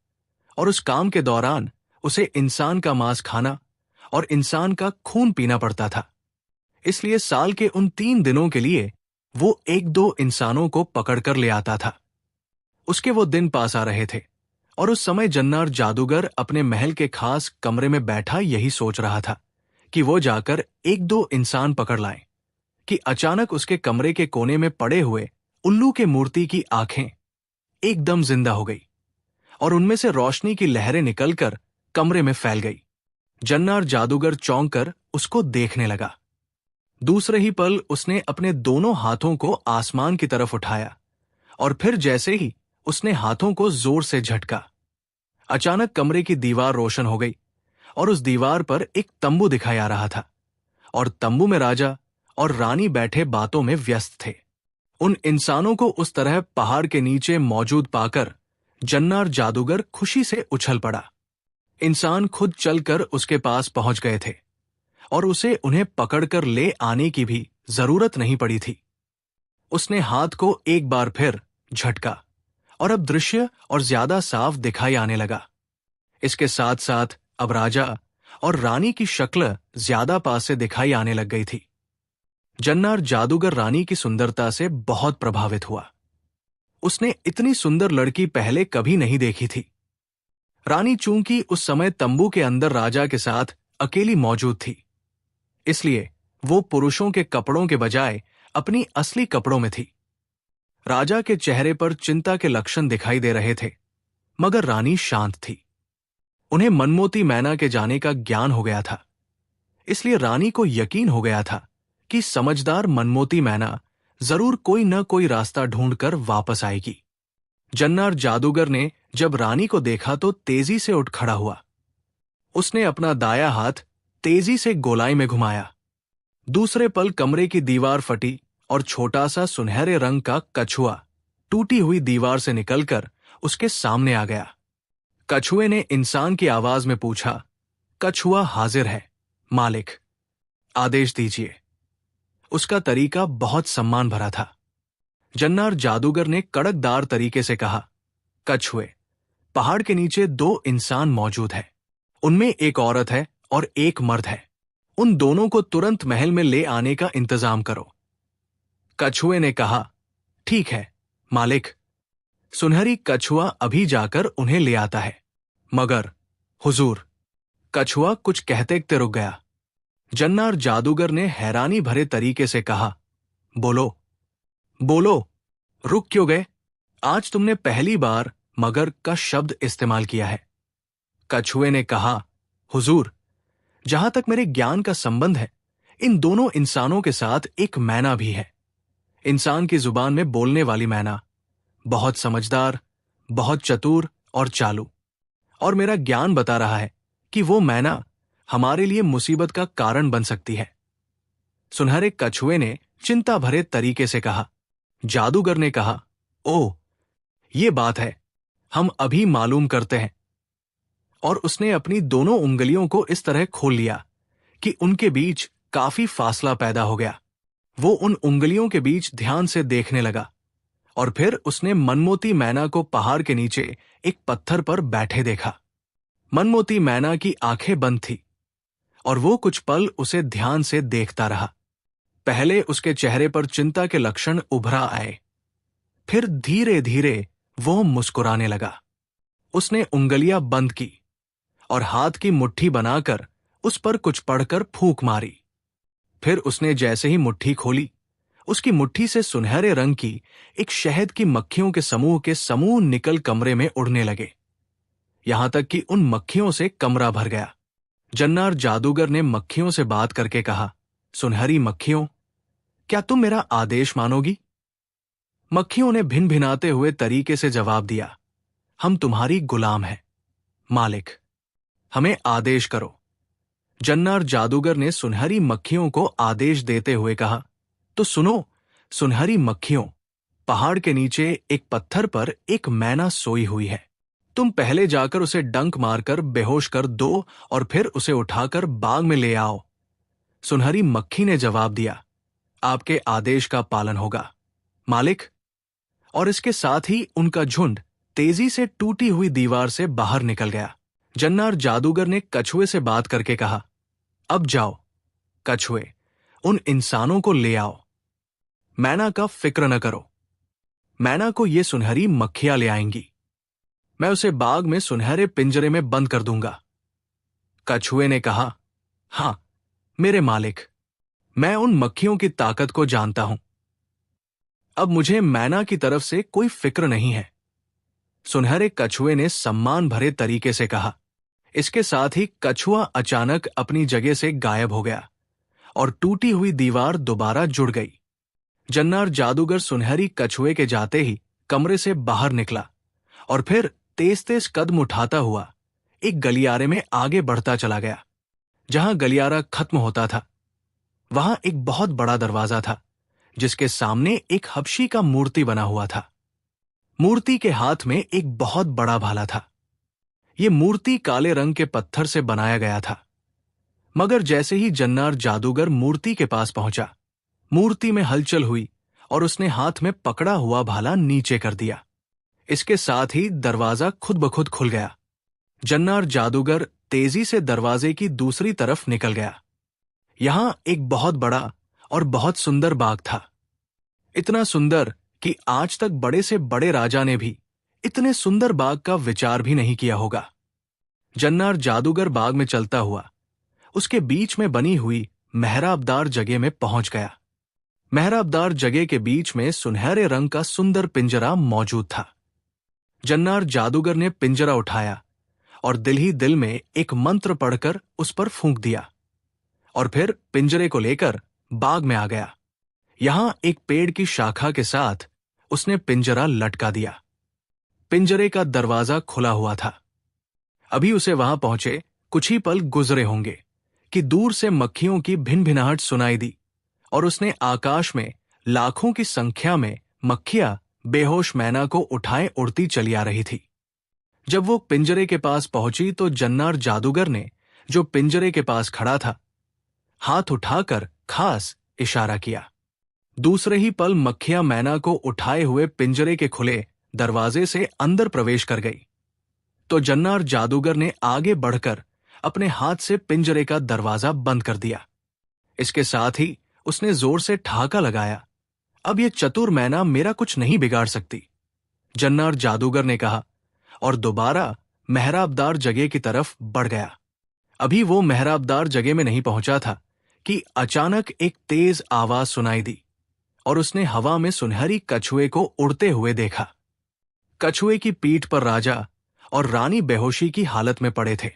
और उस काम के दौरान उसे इंसान का मांस खाना और इंसान का खून पीना पड़ता था। इसलिए साल के उन 3 दिनों के लिए वो 1-2 इंसानों को पकड़कर ले आता था। उसके वो दिन पास आ रहे थे, और उस समय जन्नार जादूगर अपने महल के खास कमरे में बैठा यही सोच रहा था कि वो जाकर 1-2 इंसान पकड़ लाए, कि अचानक उसके कमरे के कोने में पड़े हुए उल्लू के मूर्ति की आंखें एकदम जिंदा हो गई और उनमें से रोशनी की लहरें निकलकर कमरे में फैल गई। जन्नार जादूगर चौंक कर उसको देखने लगा। दूसरे ही पल उसने अपने दोनों हाथों को आसमान की तरफ उठाया, और फिर जैसे ही उसने हाथों को जोर से झटका, अचानक कमरे की दीवार रोशन हो गई और उस दीवार पर एक तंबू दिखाई आ रहा था, और तंबू में राजा और रानी बैठे बातों में व्यस्त थे। उन इंसानों को उस तरह पहाड़ के नीचे मौजूद पाकर जन्नार जादूगर खुशी से उछल पड़ा। इंसान खुद चलकर उसके पास पहुंच गए थे, और उसे उन्हें पकड़कर ले आने की भी जरूरत नहीं पड़ी थी। उसने हाथ को एक बार फिर झटका, और अब दृश्य और ज्यादा साफ दिखाई आने लगा। इसके साथ साथ अब राजा और रानी की शक्ल ज्यादा पास से दिखाई आने लग गई थी। जन्नार जादूगर रानी की सुंदरता से बहुत प्रभावित हुआ। उसने इतनी सुंदर लड़की पहले कभी नहीं देखी थी। रानी चूंकि उस समय तंबू के अंदर राजा के साथ अकेली मौजूद थी, इसलिए वो पुरुषों के कपड़ों के बजाय अपनी असली कपड़ों में थी। राजा के चेहरे पर चिंता के लक्षण दिखाई दे रहे थे, मगर रानी शांत थी। उन्हें मनमोती मैना के जाने का ज्ञान हो गया था, इसलिए रानी को यकीन हो गया था कि समझदार मनमोती मैना जरूर कोई न कोई रास्ता ढूंढकर वापस आएगी। जन्नार जादूगर ने जब रानी को देखा तो तेजी से उठ खड़ा हुआ। उसने अपना दाया हाथ तेजी से गोलाई में घुमाया। दूसरे पल कमरे की दीवार फटी और छोटा सा सुनहरे रंग का कछुआ टूटी हुई दीवार से निकलकर उसके सामने आ गया। कछुए ने इंसान की आवाज में पूछा, कछुआ हाजिर है मालिक, आदेश दीजिए। उसका तरीका बहुत सम्मान भरा था। जन्नार जादूगर ने कड़कदार तरीके से कहा, कछुए, पहाड़ के नीचे 2 इंसान मौजूद हैं। उनमें एक औरत है और एक मर्द है। उन दोनों को तुरंत महल में ले आने का इंतजाम करो। कछुए ने कहा, ठीक है मालिक। सुनहरी कछुआ अभी जाकर उन्हें ले आता है। मगर हुजूर, कछुआ कुछ कहते कहते रुक गया। जन्नार जादूगर ने हैरानी भरे तरीके से कहा, बोलो बोलो, रुक क्यों गए? आज तुमने पहली बार मगर का शब्द इस्तेमाल किया है। कछुए ने कहा, हुजूर, जहां तक मेरे ज्ञान का संबंध है, इन दोनों इंसानों के साथ एक मैना भी है। इंसान की जुबान में बोलने वाली मैना, बहुत समझदार, बहुत चतुर और चालू। और मेरा ज्ञान बता रहा है कि वो मैना हमारे लिए मुसीबत का कारण बन सकती है। सुनहरे कछुए ने चिंता भरे तरीके से कहा। जादूगर ने कहा, ओह, ये बात है, हम अभी मालूम करते हैं। और उसने अपनी दोनों उंगलियों को इस तरह खोल लिया कि उनके बीच काफी फासला पैदा हो गया। वो उन उंगलियों के बीच ध्यान से देखने लगा, और फिर उसने मनमोती मैना को पहाड़ के नीचे एक पत्थर पर बैठे देखा। मनमोती मैना की आंखें बंद थी, और वो कुछ पल उसे ध्यान से देखता रहा। पहले उसके चेहरे पर चिंता के लक्षण उभरा आए, फिर धीरे धीरे वो मुस्कुराने लगा। उसने उंगलियां बंद की और हाथ की मुट्ठी बनाकर उस पर कुछ पढ़कर फूंक मारी। फिर उसने जैसे ही मुट्ठी खोली, उसकी मुट्ठी से सुनहरे रंग की एक शहद की मक्खियों के समूह निकल कमरे में उड़ने लगे, यहां तक कि उन मक्खियों से कमरा भर गया। जन्नार जादूगर ने मक्खियों से बात करके कहा, सुनहरी मक्खियों, क्या तुम मेरा आदेश मानोगी? मक्खियों ने भिन भिनाते हुए तरीके से जवाब दिया, हम तुम्हारी गुलाम हैं मालिक, हमें आदेश करो। जन्नार जादूगर ने सुनहरी मक्खियों को आदेश देते हुए कहा, तो सुनो सुनहरी मक्खियों, पहाड़ के नीचे एक पत्थर पर एक मैना सोई हुई है। तुम पहले जाकर उसे डंक मारकर बेहोश कर दो और फिर उसे उठाकर बाग में ले आओ। सुनहरी मक्खी ने जवाब दिया, आपके आदेश का पालन होगा मालिक। और इसके साथ ही उनका झुंड तेजी से टूटी हुई दीवार से बाहर निकल गया। जन्नार जादूगर ने कछुए से बात करके कहा, अब जाओ कछुए, उन इंसानों को ले आओ। मैना का फिक्र न करो, मैना को ये सुनहरी मक्खियां ले आएंगी। मैं उसे बाग में सुनहरे पिंजरे में बंद कर दूंगा। कछुए ने कहा, हां मेरे मालिक, मैं उन मक्खियों की ताकत को जानता हूं। अब मुझे मैना की तरफ से कोई फिक्र नहीं है। सुनहरे कछुए ने सम्मान भरे तरीके से कहा। इसके साथ ही कछुआ अचानक अपनी जगह से गायब हो गया और टूटी हुई दीवार दोबारा जुड़ गई। जन्नार जादूगर सुनहरी कछुए के जाते ही कमरे से बाहर निकला और फिर तेज तेज कदम उठाता हुआ एक गलियारे में आगे बढ़ता चला गया। जहां गलियारा खत्म होता था, वहां एक बहुत बड़ा दरवाजा था, जिसके सामने एक हबशी का मूर्ति बना हुआ था। मूर्ति के हाथ में एक बहुत बड़ा भाला था। यह मूर्ति काले रंग के पत्थर से बनाया गया था। मगर जैसे ही जन्नार जादूगर मूर्ति के पास पहुंचा, मूर्ति में हलचल हुई और उसने हाथ में पकड़ा हुआ भाला नीचे कर दिया। इसके साथ ही दरवाजा खुद ब खुद खुल गया। जन्नार जादूगर तेजी से दरवाजे की दूसरी तरफ निकल गया। यहां एक बहुत बड़ा और बहुत सुंदर बाग था। इतना सुंदर कि आज तक बड़े से बड़े राजा ने भी इतने सुंदर बाग का विचार भी नहीं किया होगा। जन्नार जादूगर बाग में चलता हुआ उसके बीच में बनी हुई मेहराबदार जगह में पहुंच गया। मेहराबदार जगह के बीच में सुनहरे रंग का सुंदर पिंजरा मौजूद था। जन्नार जादूगर ने पिंजरा उठाया और दिल ही दिल में एक मंत्र पढ़कर उस पर फूंक दिया और फिर पिंजरे को लेकर बाग में आ गया। यहां एक पेड़ की शाखा के साथ उसने पिंजरा लटका दिया। पिंजरे का दरवाजा खुला हुआ था। अभी उसे वहां पहुंचे कुछ ही पल गुजरे होंगे कि दूर से मक्खियों की भिनभिनाहट सुनाई दी और उसने आकाश में लाखों की संख्या में मक्खियां बेहोश मैना को उठाए उड़ती चली आ रही थी। जब वो पिंजरे के पास पहुंची तो जन्नार जादूगर ने, जो पिंजरे के पास खड़ा था, हाथ उठाकर खास इशारा किया। दूसरे ही पल मक्खियां मैना को उठाए हुए पिंजरे के खुले दरवाजे से अंदर प्रवेश कर गई। तो जन्नार जादूगर ने आगे बढ़कर अपने हाथ से पिंजरे का दरवाजा बंद कर दिया। इसके साथ ही उसने जोर से ठहाका लगाया, अब ये चतुर मैना मेरा कुछ नहीं बिगाड़ सकती। जन्नार जादूगर ने कहा और दोबारा मेहराबदार जगह की तरफ बढ़ गया। अभी वो मेहराबदार जगह में नहीं पहुंचा था कि अचानक एक तेज आवाज सुनाई दी और उसने हवा में सुनहरी कछुए को उड़ते हुए देखा। कछुए की पीठ पर राजा और रानी बेहोशी की हालत में पड़े थे।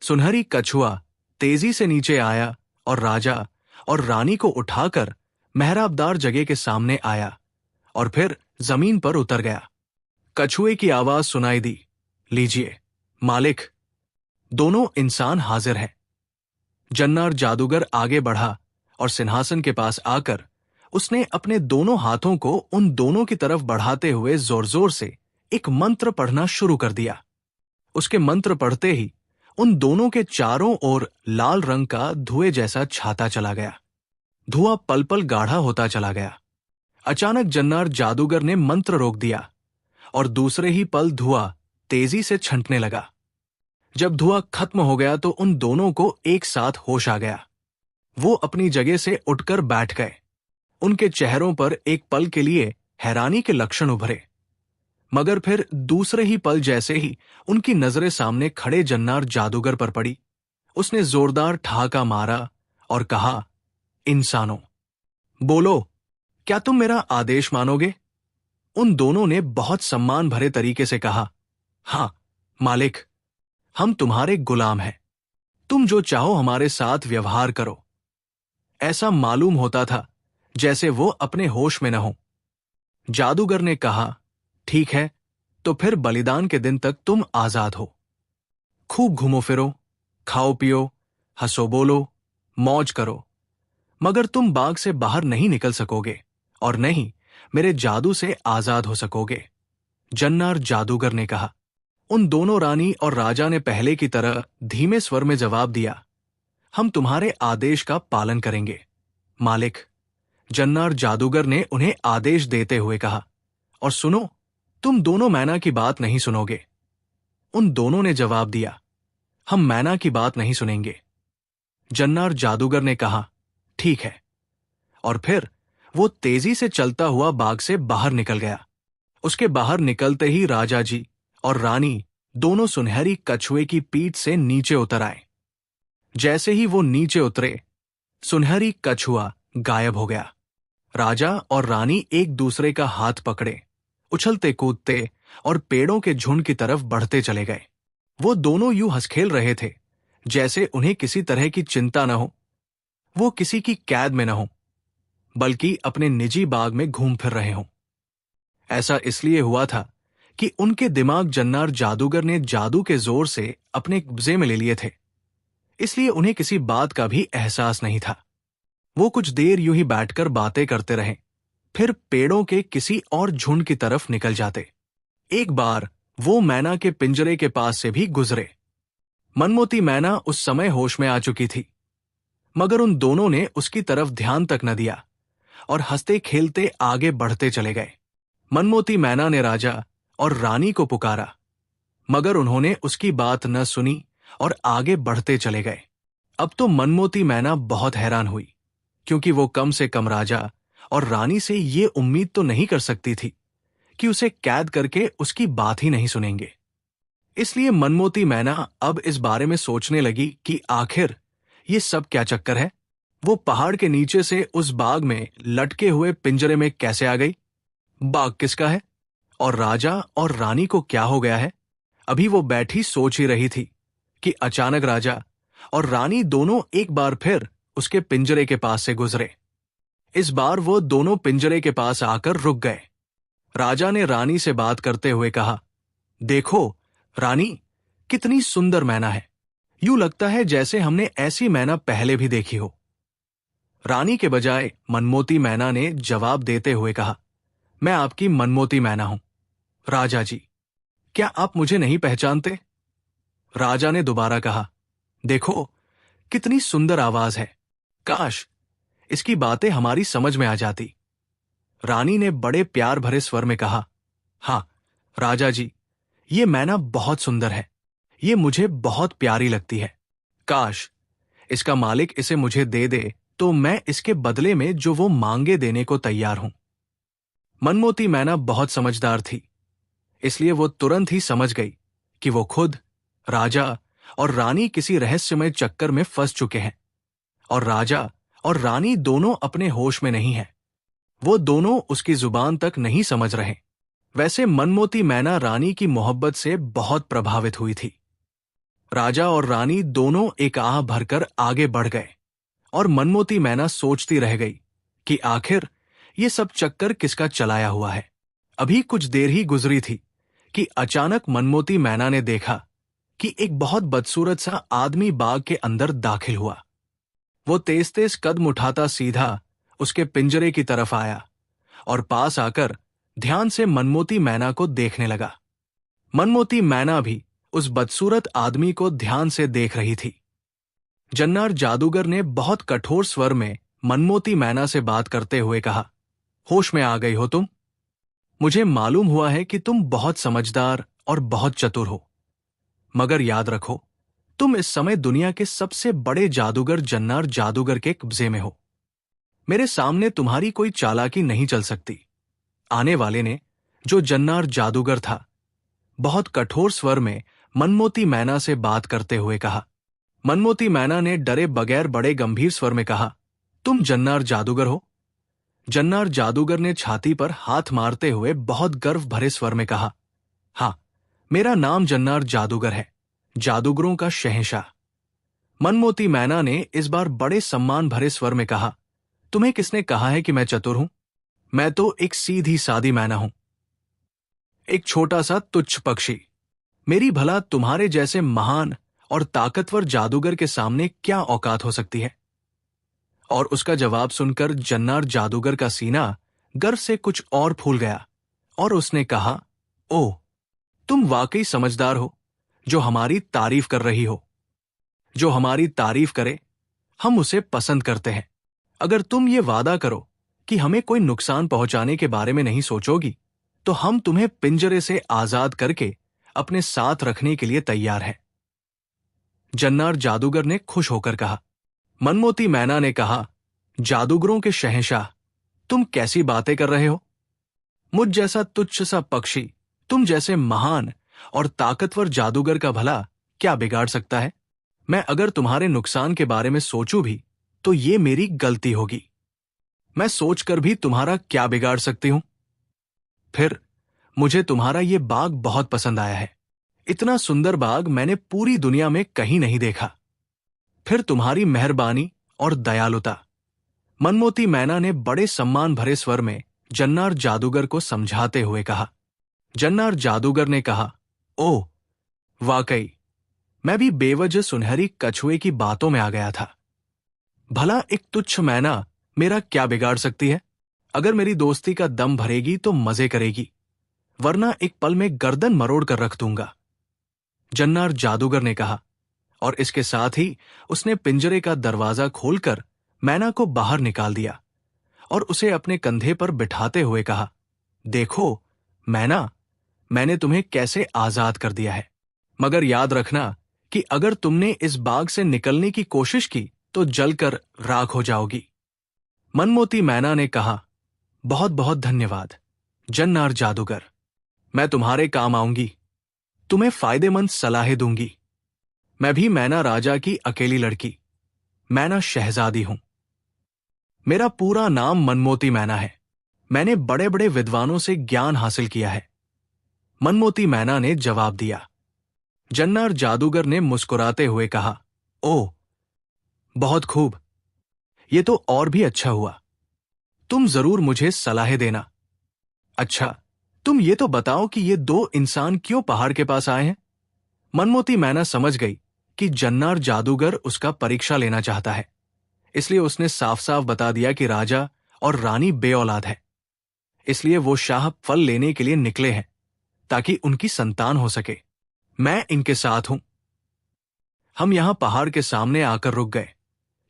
सुनहरी कछुआ तेजी से नीचे आया और राजा और रानी को उठाकर मेहराबदार जगह के सामने आया और फिर जमीन पर उतर गया। कछुए की आवाज सुनाई दी, लीजिए मालिक, दोनों इंसान हाजिर हैं। जन्नार जादूगर आगे बढ़ा और सिंहासन के पास आकर उसने अपने दोनों हाथों को उन दोनों की तरफ बढ़ाते हुए जोर जोर से एक मंत्र पढ़ना शुरू कर दिया। उसके मंत्र पढ़ते ही उन दोनों के चारों ओर लाल रंग का धुएं जैसा छाता चला गया। धुआं पल पल गाढ़ा होता चला गया। अचानक जन्नार जादूगर ने मंत्र रोक दिया और दूसरे ही पल धुआं तेजी से छंटने लगा। जब धुआं खत्म हो गया तो उन दोनों को एक साथ होश आ गया। वो अपनी जगह से उठकर बैठ गए। उनके चेहरों पर एक पल के लिए हैरानी के लक्षण उभरे, मगर फिर दूसरे ही पल जैसे ही उनकी नजरें सामने खड़े जन्नार जादूगर पर पड़ी, उसने जोरदार ठहाका मारा और कहा, इंसानों, बोलो, क्या तुम मेरा आदेश मानोगे? उन दोनों ने बहुत सम्मान भरे तरीके से कहा, हाँ मालिक, हम तुम्हारे गुलाम हैं। तुम जो चाहो हमारे साथ व्यवहार करो। ऐसा मालूम होता था जैसे वो अपने होश में न हो। जादूगर ने कहा, ठीक है, तो फिर बलिदान के दिन तक तुम आजाद हो। खूब घूमो फिरो, खाओ पियो, हंसो बोलो, मौज करो, मगर तुम बाग से बाहर नहीं निकल सकोगे और नहीं मेरे जादू से आजाद हो सकोगे, जन्नार जादूगर ने कहा। उन दोनों रानी और राजा ने पहले की तरह धीमे स्वर में जवाब दिया, हम तुम्हारे आदेश का पालन करेंगे मालिक, जन्नार जादूगर ने उन्हें आदेश देते हुए कहा। और सुनो, तुम दोनों मैना की बात नहीं सुनोगे। उन दोनों ने जवाब दिया, हम मैना की बात नहीं सुनेंगे। जन्नार जादूगर ने कहा, ठीक है। और फिर वो तेजी से चलता हुआ बाग से बाहर निकल गया। उसके बाहर निकलते ही राजा जी और रानी दोनों सुनहरी कछुए की पीठ से नीचे उतर आए। जैसे ही वो नीचे उतरे, सुनहरी कछुआ गायब हो गया। राजा और रानी एक दूसरे का हाथ पकड़े उछलते कूदते और पेड़ों के झुंड की तरफ बढ़ते चले गए। वो दोनों यूं हंस खेल रहे थे जैसे उन्हें किसी तरह की चिंता न हो, वो किसी की कैद में न हो, बल्कि अपने निजी बाग में घूम फिर रहे हों। ऐसा इसलिए हुआ था कि उनके दिमाग जन्नार जादूगर ने जादू के जोर से अपने कब्जे में ले लिए थे, इसलिए उन्हें किसी बात का भी एहसास नहीं था। वो कुछ देर यूं ही बैठकर बातें करते रहे, फिर पेड़ों के किसी और झुंड की तरफ निकल जाते। एक बार वो मैना के पिंजरे के पास से भी गुजरे। मनमोती मैना उस समय होश में आ चुकी थी, मगर उन दोनों ने उसकी तरफ ध्यान तक न दिया और हंसते खेलते आगे बढ़ते चले गए। मनमोती मैना ने राजा और रानी को पुकारा, मगर उन्होंने उसकी बात न सुनी और आगे बढ़ते चले गए। अब तो मनमोती मैना बहुत हैरान हुई, क्योंकि वो कम से कम राजा और रानी से ये उम्मीद तो नहीं कर सकती थी कि उसे कैद करके उसकी बात ही नहीं सुनेंगे। इसलिए मनमोती मैना अब इस बारे में सोचने लगी कि आखिर ये सब क्या चक्कर है। वो पहाड़ के नीचे से उस बाग में लटके हुए पिंजरे में कैसे आ गई? बाग किसका है और राजा और रानी को क्या हो गया है? अभी वो बैठी सोच ही रही थी कि अचानक राजा और रानी दोनों एक बार फिर उसके पिंजरे के पास से गुजरे। इस बार वो दोनों पिंजरे के पास आकर रुक गए। राजा ने रानी से बात करते हुए कहा, देखो रानी, कितनी सुंदर मैना है। यूं लगता है जैसे हमने ऐसी मैना पहले भी देखी हो। रानी के बजाय मनमोती मैना ने जवाब देते हुए कहा, मैं आपकी मनमोती मैना हूं। राजा जी, क्या आप मुझे नहीं पहचानते? राजा ने दोबारा कहा, देखो कितनी सुंदर आवाज है, काश इसकी बातें हमारी समझ में आ जाती। रानी ने बड़े प्यार भरे स्वर में कहा, हाँ राजा जी, ये मैना बहुत सुंदर है, ये मुझे बहुत प्यारी लगती है। काश इसका मालिक इसे मुझे दे दे तो मैं इसके बदले में जो वो मांगे देने को तैयार हूं। मनमोती मैना बहुत समझदार थी, इसलिए वो तुरंत ही समझ गई कि वो खुद, राजा और रानी किसी रहस्यमय चक्कर में फंस चुके हैं और राजा और रानी दोनों अपने होश में नहीं हैं। वो दोनों उसकी जुबान तक नहीं समझ रहे। वैसे मनमोती मैना रानी की मोहब्बत से बहुत प्रभावित हुई थी। राजा और रानी दोनों एक आह भरकर आगे बढ़ गए और मनमोती मैना सोचती रह गई कि आखिर ये सब चक्कर किसका चलाया हुआ है। अभी कुछ देर ही गुजरी थी कि अचानक मनमोती मैना ने देखा कि एक बहुत बदसूरत सा आदमी बाग के अंदर दाखिल हुआ। वो तेज तेज कदम उठाता सीधा उसके पिंजरे की तरफ आया और पास आकर ध्यान से मनमोती मैना को देखने लगा। मनमोती मैना भी उस बदसूरत आदमी को ध्यान से देख रही थी। जन्नार जादूगर ने बहुत कठोर स्वर में मनमोती मैना से बात करते हुए कहा, होश में आ गई हो तुम? मुझे मालूम हुआ है कि तुम बहुत समझदार और बहुत चतुर हो, मगर याद रखो, तुम इस समय दुनिया के सबसे बड़े जादूगर जन्नार जादूगर के कब्जे में हो। मेरे सामने तुम्हारी कोई चालाकी नहीं चल सकती। आने वाले ने, जो जन्नार जादूगर था, बहुत कठोर स्वर में मनमोती मैना से बात करते हुए कहा। मनमोती मैना ने डरे बगैर बड़े गंभीर स्वर में कहा, तुम जन्नार जादूगर हो? जन्नार जादूगर ने छाती पर हाथ मारते हुए बहुत गर्व भरे स्वर में कहा, हाँ, मेरा नाम जन्नार जादूगर है, जादूगरों का शहंशाह। मनमोती मैना ने इस बार बड़े सम्मान भरे स्वर में कहा, तुम्हें किसने कहा है कि मैं चतुर हूं? मैं तो एक सीधी सादी मैना हूं, एक छोटा सा तुच्छ पक्षी। मेरी भला तुम्हारे जैसे महान और ताकतवर जादूगर के सामने क्या औकात हो सकती है? और उसका जवाब सुनकर जन्नार जादूगर का सीना गर्व से कुछ और फूल गया और उसने कहा, ओह, तुम वाकई समझदार हो, जो हमारी तारीफ कर रही हो। जो हमारी तारीफ करे, हम उसे पसंद करते हैं। अगर तुम ये वादा करो कि हमें कोई नुकसान पहुंचाने के बारे में नहीं सोचोगी, तो हम तुम्हें पिंजरे से आजाद करके अपने साथ रखने के लिए तैयार हैं। जन्नार जादूगर ने खुश होकर कहा। मनमोती मैना ने कहा, जादूगरों के शहंशाह, तुम कैसी बातें कर रहे हो? मुझ जैसा तुच्छ सा पक्षी तुम जैसे महान और ताकतवर जादूगर का भला क्या बिगाड़ सकता है? मैं अगर तुम्हारे नुकसान के बारे में सोचूं भी तो ये मेरी गलती होगी। मैं सोचकर भी तुम्हारा क्या बिगाड़ सकती हूं? फिर मुझे तुम्हारा ये बाग बहुत पसंद आया है। इतना सुंदर बाग मैंने पूरी दुनिया में कहीं नहीं देखा। फिर तुम्हारी मेहरबानी और दयालुता। मनमोती मैना ने बड़े सम्मान भरे स्वर में जन्नार जादूगर को समझाते हुए कहा। जन्नार जादूगर ने कहा, ओह, वाकई मैं भी बेवजह सुनहरी कछुए की बातों में आ गया था। भला एक तुच्छ मैना मेरा क्या बिगाड़ सकती है? अगर मेरी दोस्ती का दम भरेगी तो मजे करेगी, वरना एक पल में गर्दन मरोड़ कर रख दूंगा, जन्नार जादूगर ने कहा। और इसके साथ ही उसने पिंजरे का दरवाजा खोलकर मैना को बाहर निकाल दिया और उसे अपने कंधे पर बिठाते हुए कहा, देखो मैना, मैंने तुम्हें कैसे आजाद कर दिया है। मगर याद रखना कि अगर तुमने इस बाग से निकलने की कोशिश की तो जलकर राख हो जाओगी। मनमोती मैना ने कहा, बहुत बहुत धन्यवाद जन्नार जादूगर। मैं तुम्हारे काम आऊंगी, तुम्हें फायदेमंद सलाहें दूंगी। मैं भी मैना राजा की अकेली लड़की, मैना शहजादी हूं। मेरा पूरा नाम मनमोती मैना है। मैंने बड़े बड़े विद्वानों से ज्ञान हासिल किया है, मनमोती मैना ने जवाब दिया। जन्नार जादूगर ने मुस्कुराते हुए कहा, ओह, बहुत खूब, ये तो और भी अच्छा हुआ। तुम जरूर मुझे सलाहें देना। अच्छा, तुम ये तो बताओ कि ये दो इंसान क्यों पहाड़ के पास आए हैं? मनमोती मैना समझ गई कि जन्नार जादूगर उसका परीक्षा लेना चाहता है, इसलिए उसने साफ साफ बता दिया कि राजा और रानी बेऔलाद है, इसलिए वो शाह फल लेने के लिए निकले हैं ताकि उनकी संतान हो सके। मैं इनके साथ हूं। हम यहां पहाड़ के सामने आकर रुक गए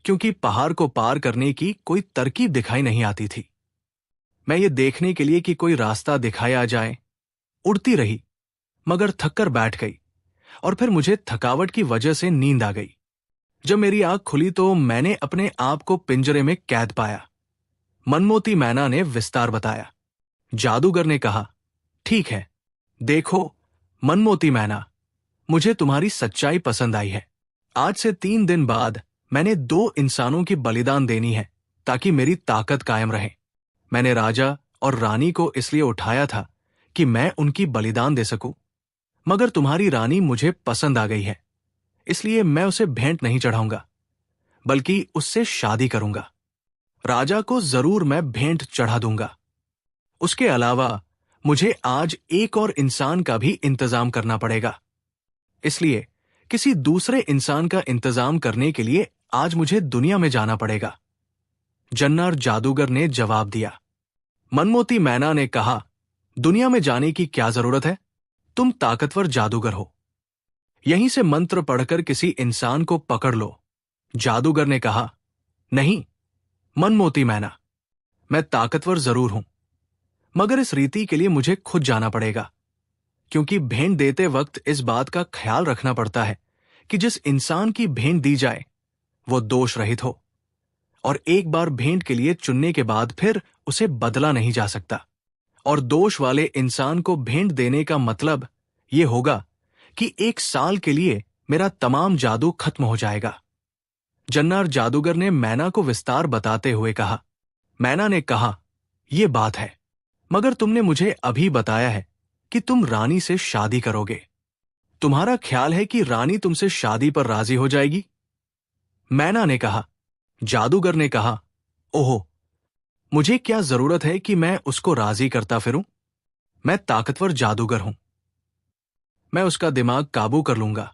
क्योंकि पहाड़ को पार करने की कोई तरकीब दिखाई नहीं आती थी। मैं ये देखने के लिए कि कोई रास्ता दिखाया जाए उड़ती रही, मगर थककर बैठ गई और फिर मुझे थकावट की वजह से नींद आ गई। जब मेरी आंख खुली तो मैंने अपने आप को पिंजरे में कैद पाया, मनमोती मैना ने विस्तार बताया। जादूगर ने कहा, ठीक है, देखो मनमोती मैना, मुझे तुम्हारी सच्चाई पसंद आई है। आज से 3 दिन बाद मैंने 2 इंसानों की बलिदान देनी है ताकि मेरी ताकत कायम रहे। मैंने राजा और रानी को इसलिए उठाया था कि मैं उनकी बलिदान दे सकूं, मगर तुम्हारी रानी मुझे पसंद आ गई है, इसलिए मैं उसे भेंट नहीं चढ़ाऊंगा, बल्कि उससे शादी करूंगा। राजा को जरूर मैं भेंट चढ़ा दूंगा। उसके अलावा मुझे आज एक और इंसान का भी इंतजाम करना पड़ेगा, इसलिए किसी दूसरे इंसान का इंतजाम करने के लिए आज मुझे दुनिया में जाना पड़ेगा, जन्नार जादूगर ने जवाब दिया। मनमोती मैना ने कहा, दुनिया में जाने की क्या जरूरत है? तुम ताकतवर जादूगर हो, यहीं से मंत्र पढ़कर किसी इंसान को पकड़ लो। जादूगर ने कहा, नहीं मनमोती मैना, मैं ताकतवर जरूर हूं, मगर इस रीति के लिए मुझे खुद जाना पड़ेगा, क्योंकि भेंट देते वक्त इस बात का ख्याल रखना पड़ता है कि जिस इंसान की भेंट दी जाए वो दोष रहित हो, और एक बार भेंट के लिए चुनने के बाद फिर उसे बदला नहीं जा सकता। और दोष वाले इंसान को भेंट देने का मतलब ये होगा कि 1 साल के लिए मेरा तमाम जादू खत्म हो जाएगा। जन्नार जादूगर ने मैना को विस्तार बताते हुए कहा। मैना ने कहा, ये बात है, मगर तुमने मुझे अभी बताया है कि तुम रानी से शादी करोगे। तुम्हारा ख्याल है कि रानी तुमसे शादी पर राजी हो जाएगी? मैना ने कहा। जादूगर ने कहा, ओहो, मुझे क्या जरूरत है कि मैं उसको राजी करता फिरूं? मैं ताकतवर जादूगर हूं। मैं उसका दिमाग काबू कर लूंगा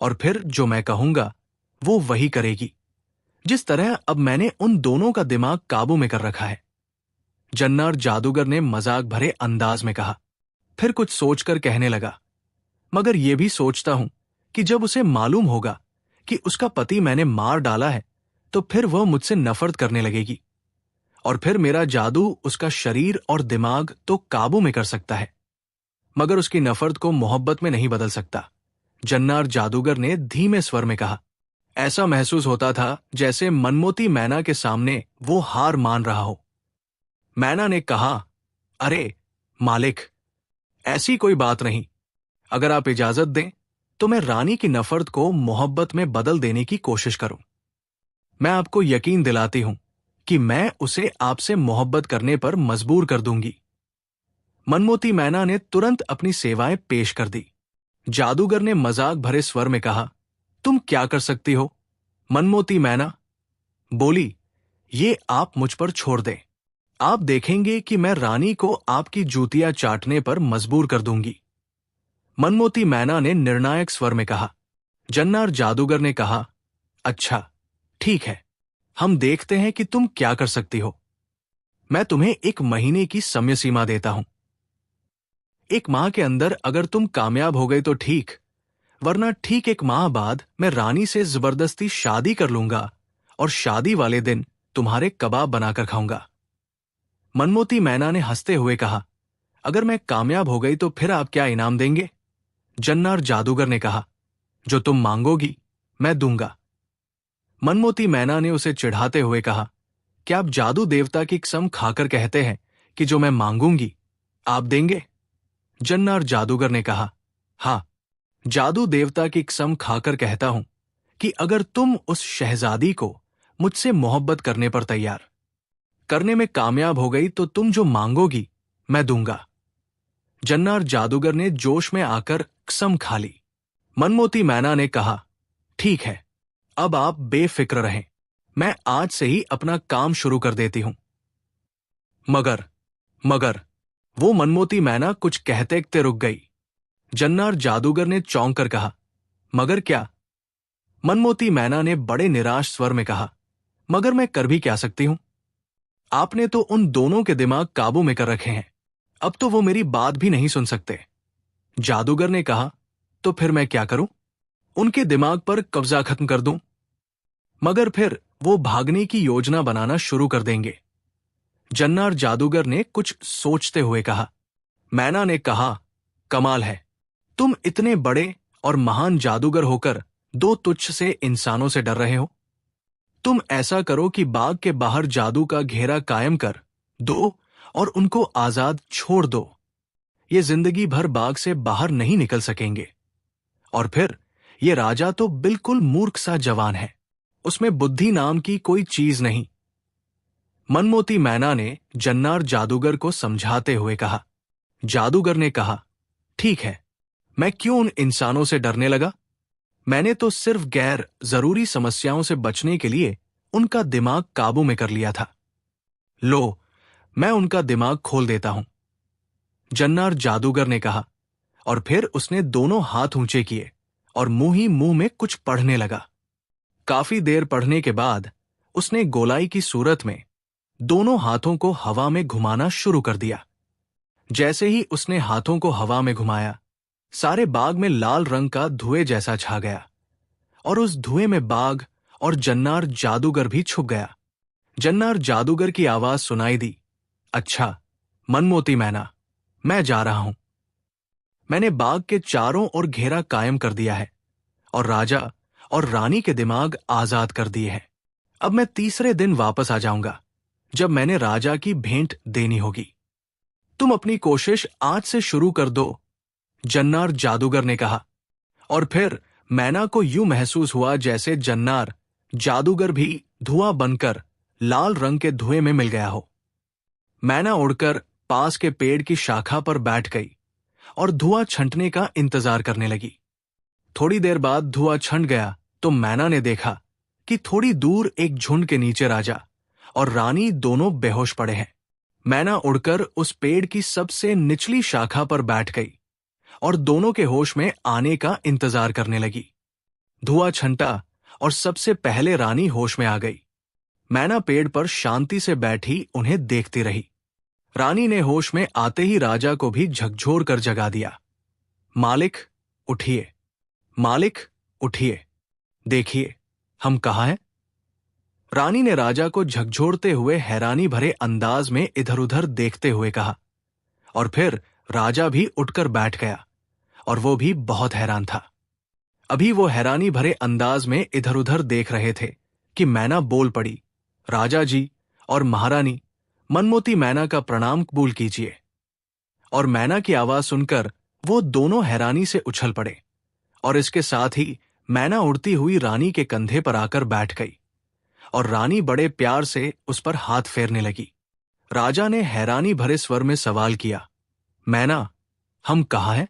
और फिर जो मैं कहूंगा वो वही करेगी, जिस तरह अब मैंने उन दोनों का दिमाग काबू में कर रखा है। जन्नार जादूगर ने मजाक भरे अंदाज में कहा। फिर कुछ सोचकर कहने लगा, मगर यह भी सोचता हूं कि जब उसे मालूम होगा कि उसका पति मैंने मार डाला है तो फिर वह मुझसे नफरत करने लगेगी, और फिर मेरा जादू उसका शरीर और दिमाग तो काबू में कर सकता है, मगर उसकी नफरत को मोहब्बत में नहीं बदल सकता। जन्नार जादूगर ने धीमे स्वर में कहा। ऐसा महसूस होता था जैसे मनमोती मैना के सामने वो हार मान रहा हो। मैना ने कहा, अरे मालिक, ऐसी कोई बात नहीं। अगर आप इजाजत दें तो मैं रानी की नफरत को मोहब्बत में बदल देने की कोशिश करूं। मैं आपको यकीन दिलाती हूं कि मैं उसे आपसे मोहब्बत करने पर मजबूर कर दूंगी। मनमोती मैना ने तुरंत अपनी सेवाएं पेश कर दी। जादूगर ने मजाक भरे स्वर में कहा, तुम क्या कर सकती हो? मनमोती मैना बोली, ये आप मुझ पर छोड़ दें। आप देखेंगे कि मैं रानी को आपकी जूतियां चाटने पर मजबूर कर दूंगी। मनमोती मैना ने निर्णायक स्वर में कहा। जन्नार जादूगर ने कहा, अच्छा ठीक है, हम देखते हैं कि तुम क्या कर सकती हो। मैं तुम्हें 1 महीने की समय सीमा देता हूं। 1 माह के अंदर अगर तुम कामयाब हो गए तो ठीक, वरना ठीक 1 माह बाद मैं रानी से जबरदस्ती शादी कर लूंगा और शादी वाले दिन तुम्हारे कबाब बनाकर खाऊंगा। मनमोती मैना ने हंसते हुए कहा, अगर मैं कामयाब हो गई तो फिर आप क्या इनाम देंगे? जन्नार जादूगर ने कहा, जो तुम मांगोगी मैं दूंगा। मनमोती मैना ने उसे चिढ़ाते हुए कहा, क्या आप जादू देवता की कसम खाकर कहते हैं कि जो मैं मांगूंगी आप देंगे? जन्नार जादूगर ने कहा, हाँ, जादू देवता की कसम खाकर कहता हूं कि अगर तुम उस शहजादी को मुझसे मोहब्बत करने पर तैयार करने में कामयाब हो गई तो तुम जो मांगोगी मैं दूंगा। जन्नार जादूगर ने जोश में आकर कसम खा ली। मनमोती मैना ने कहा, ठीक है, अब आप बेफिक्र रहें, मैं आज से ही अपना काम शुरू कर देती हूं। मगर वो मनमोती मैना कुछ कहते कहते रुक गई। जन्नार जादूगर ने चौंक कर कहा, मगर क्या? मनमोती मैना ने बड़े निराश स्वर में कहा, मगर मैं कर भी क्या सकती हूं? आपने तो उन दोनों के दिमाग काबू में कर रखे हैं, अब तो वो मेरी बात भी नहीं सुन सकते। जादूगर ने कहा, तो फिर मैं क्या करूं? उनके दिमाग पर कब्जा खत्म कर दूं? मगर फिर वो भागने की योजना बनाना शुरू कर देंगे। जन्नार जादूगर ने कुछ सोचते हुए कहा। मैना ने कहा, कमाल है, तुम इतने बड़े और महान जादूगर होकर 2 तुच्छ से इंसानों से डर रहे हो। तुम ऐसा करो कि बाग के बाहर जादू का घेरा कायम कर दो और उनको आजाद छोड़ दो। ये जिंदगी भर बाग से बाहर नहीं निकल सकेंगे। और फिर ये राजा तो बिल्कुल मूर्ख सा जवान है, उसमें बुद्धि नाम की कोई चीज नहीं। मनमोती मैना ने जन्नार जादूगर को समझाते हुए कहा। जादूगर ने कहा, ठीक है, मैं क्यों उन इंसानों से डरने लगा? मैंने तो सिर्फ गैर जरूरी समस्याओं से बचने के लिए उनका दिमाग काबू में कर लिया था। लो, मैं उनका दिमाग खोल देता हूं। जन्नार जादूगर ने कहा, और फिर उसने दोनों हाथ ऊंचे किए और मुंह ही मुंह में कुछ पढ़ने लगा। काफी देर पढ़ने के बाद उसने गोलाई की सूरत में दोनों हाथों को हवा में घुमाना शुरू कर दिया। जैसे ही उसने हाथों को हवा में घुमाया, सारे बाग में लाल रंग का धुएं जैसा छा गया, और उस धुएं में बाग और जन्नार जादूगर भी छुप गया। जन्नार जादूगर की आवाज सुनाई दी, अच्छा मनमोती मैना, मैं जा रहा हूं। मैंने बाग के चारों ओर घेरा कायम कर दिया है और राजा और रानी के दिमाग आजाद कर दिए हैं। अब मैं तीसरे दिन वापस आ जाऊंगा, जब मैंने राजा की भेंट देनी होगी। तुम अपनी कोशिश आज से शुरू कर दो, जन्नार जादूगर ने कहा। और फिर मैना को यूं महसूस हुआ जैसे जन्नार जादूगर भी धुआं बनकर लाल रंग के धुएं में मिल गया हो। मैना उड़कर पास के पेड़ की शाखा पर बैठ गई और धुआं छंटने का इंतजार करने लगी। थोड़ी देर बाद धुआं छंट गया तो मैना ने देखा कि थोड़ी दूर एक झुंड के नीचे राजा और रानी दोनों बेहोश पड़े हैं। मैना उड़कर उस पेड़ की सबसे निचली शाखा पर बैठ गई और दोनों के होश में आने का इंतजार करने लगी। धुआं छंटा और सबसे पहले रानी होश में आ गई। मैना पेड़ पर शांति से बैठी उन्हें देखती रही। रानी ने होश में आते ही राजा को भी झकझोर कर जगा दिया। मालिक उठिए, मालिक उठिए, देखिए हम कहाँ हैं? रानी ने राजा को झकझोरते हुए हैरानी भरे अंदाज में इधर उधर देखते हुए कहा। और फिर राजा भी उठकर बैठ गया और वो भी बहुत हैरान था। अभी वो हैरानी भरे अंदाज में इधर उधर देख रहे थे कि मैना बोल पड़ी, राजा जी और महारानी, मनमोती मैना का प्रणाम कबूल कीजिए। और मैना की आवाज सुनकर वो दोनों हैरानी से उछल पड़े और इसके साथ ही मैना उड़ती हुई रानी के कंधे पर आकर बैठ गई और रानी बड़े प्यार से उस पर हाथ फेरने लगी। राजा ने हैरानी भरे स्वर में सवाल किया, मैना, हम कहाँ हैं?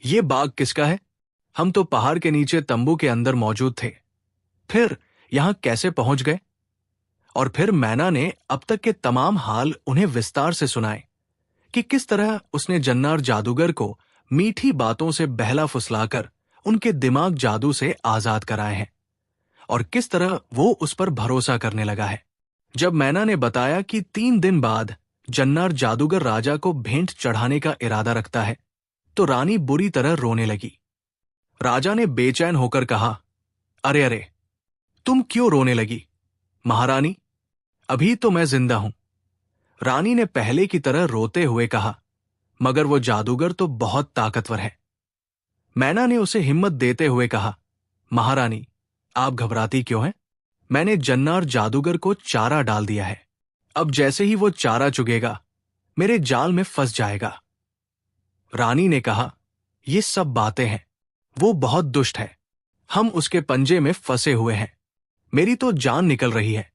ये बाग किसका है? हम तो पहाड़ के नीचे तंबू के अंदर मौजूद थे, फिर यहां कैसे पहुंच गए? और फिर मैना ने अब तक के तमाम हाल उन्हें विस्तार से सुनाए कि किस तरह उसने जन्नार जादूगर को मीठी बातों से बहला फुसलाकर उनके दिमाग जादू से आजाद कराए हैं और किस तरह वो उस पर भरोसा करने लगा है। जब मैना ने बताया कि 3 दिन बाद जन्नार जादूगर राजा को भेंट चढ़ाने का इरादा रखता है, तो रानी बुरी तरह रोने लगी। राजा ने बेचैन होकर कहा, अरे अरे, तुम क्यों रोने लगी? महारानी, अभी तो मैं जिंदा हूं। रानी ने पहले की तरह रोते हुए कहा, मगर वो जादूगर तो बहुत ताकतवर है। मैना ने उसे हिम्मत देते हुए कहा, महारानी, आप घबराती क्यों हैं? मैंने जन्नार जादूगर को चारा डाल दिया है। अब जैसे ही वो चारा चुगेगा, मेरे जाल में फंस जाएगा। रानी ने कहा, ये सब बातें हैं, वो बहुत दुष्ट है। हम उसके पंजे में फंसे हुए हैं। मेरी तो जान निकल रही है।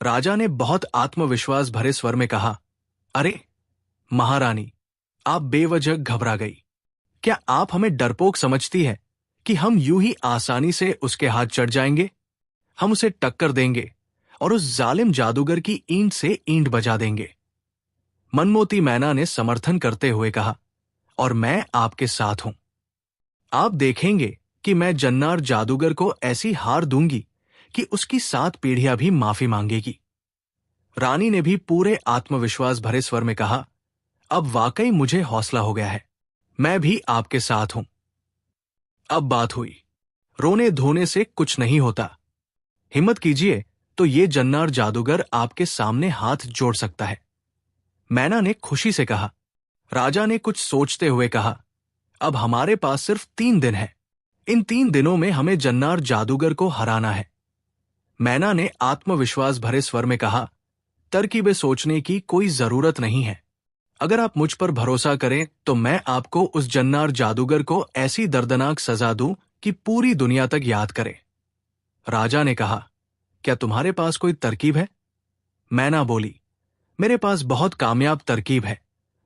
राजा ने बहुत आत्मविश्वास भरे स्वर में कहा, अरे महारानी, आप बेवजह घबरा गई। क्या आप हमें डरपोक समझती है कि हम यूं ही आसानी से उसके हाथ चढ़ जाएंगे? हम उसे टक्कर देंगे और उस जालिम जादूगर की ईंट से ईंट बजा देंगे। मनमोती मैना ने समर्थन करते हुए कहा, और मैं आपके साथ हूं। आप देखेंगे कि मैं जन्नार जादूगर को ऐसी हार दूंगी कि उसकी 7 पीढ़ियां भी माफी मांगेगी। रानी ने भी पूरे आत्मविश्वास भरे स्वर में कहा, अब वाकई मुझे हौसला हो गया है। मैं भी आपके साथ हूं। अब बात हुई। रोने धोने से कुछ नहीं होता। हिम्मत कीजिए तो ये जन्नार जादूगर आपके सामने हाथ जोड़ सकता है। मैना ने खुशी से कहा। राजा ने कुछ सोचते हुए कहा, अब हमारे पास सिर्फ 3 दिन है। इन 3 दिनों में हमें जन्नार जादूगर को हराना है। मैना ने आत्मविश्वास भरे स्वर में कहा, तरकीबें सोचने की कोई जरूरत नहीं है। अगर आप मुझ पर भरोसा करें तो मैं आपको उस जन्नार जादूगर को ऐसी दर्दनाक सजा दूं कि पूरी दुनिया तक याद करे। राजा ने कहा, क्या तुम्हारे पास कोई तरकीब है? मैना बोली, मेरे पास बहुत कामयाब तरकीब है,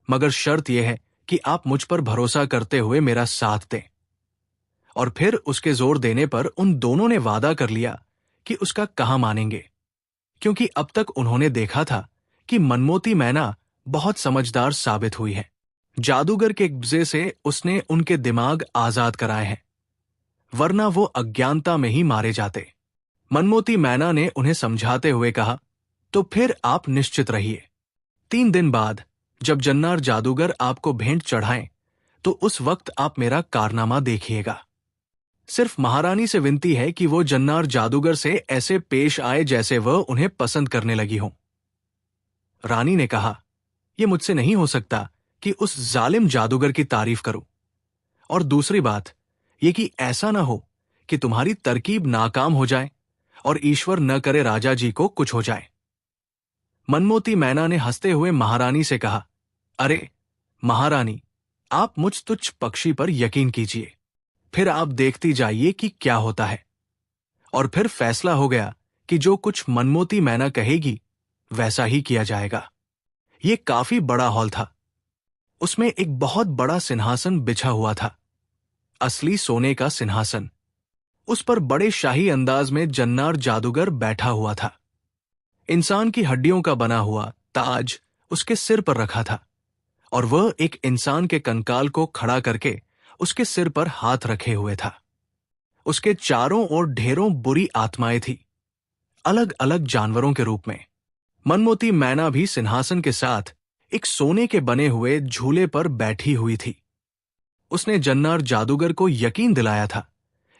मगर शर्त यह है कि आप मुझ पर भरोसा करते हुए मेरा साथ दें। और फिर उसके जोर देने पर उन दोनों ने वादा कर लिया कि उसका कहाँ मानेंगे, क्योंकि अब तक उन्होंने देखा था कि मनमोती मैना बहुत समझदार साबित हुई है। जादूगर के कब्जे से उसने उनके दिमाग आजाद कराए हैं, वरना वो अज्ञानता में ही मारे जाते। मनमोती मैना ने उन्हें समझाते हुए कहा, तो फिर आप निश्चित रहिए। 3 दिन बाद जब जन्नार जादूगर आपको भेंट चढ़ाएं, तो उस वक्त आप मेरा कारनामा देखिएगा। सिर्फ महारानी से विनती है कि वो जन्नार जादूगर से ऐसे पेश आए जैसे वह उन्हें पसंद करने लगी हो। रानी ने कहा, यह मुझसे नहीं हो सकता कि उस जालिम जादूगर की तारीफ करूं। और दूसरी बात यह कि ऐसा ना हो कि तुम्हारी तरकीब नाकाम हो जाए और ईश्वर न करे राजा जी को कुछ हो जाए। मनमोती मैना ने हंसते हुए महारानी से कहा, अरे महारानी, आप मुझ तुच्छ पक्षी पर यकीन कीजिए, फिर आप देखती जाइए कि क्या होता है। और फिर फैसला हो गया कि जो कुछ मनमोती मैना कहेगी वैसा ही किया जाएगा। ये काफी बड़ा हॉल था। उसमें एक बहुत बड़ा सिंहासन बिछा हुआ था, असली सोने का सिंहासन। उस पर बड़े शाही अंदाज में जन्नार जादूगर बैठा हुआ था। इंसान की हड्डियों का बना हुआ ताज उसके सिर पर रखा था और वह एक इंसान के कंकाल को खड़ा करके उसके सिर पर हाथ रखे हुए था। उसके चारों ओर ढेरों बुरी आत्माएं थी, अलग अलग जानवरों के रूप में। मनमोती मैना भी सिंहासन के साथ एक सोने के बने हुए झूले पर बैठी हुई थी। उसने जन्नार जादूगर को यकीन दिलाया था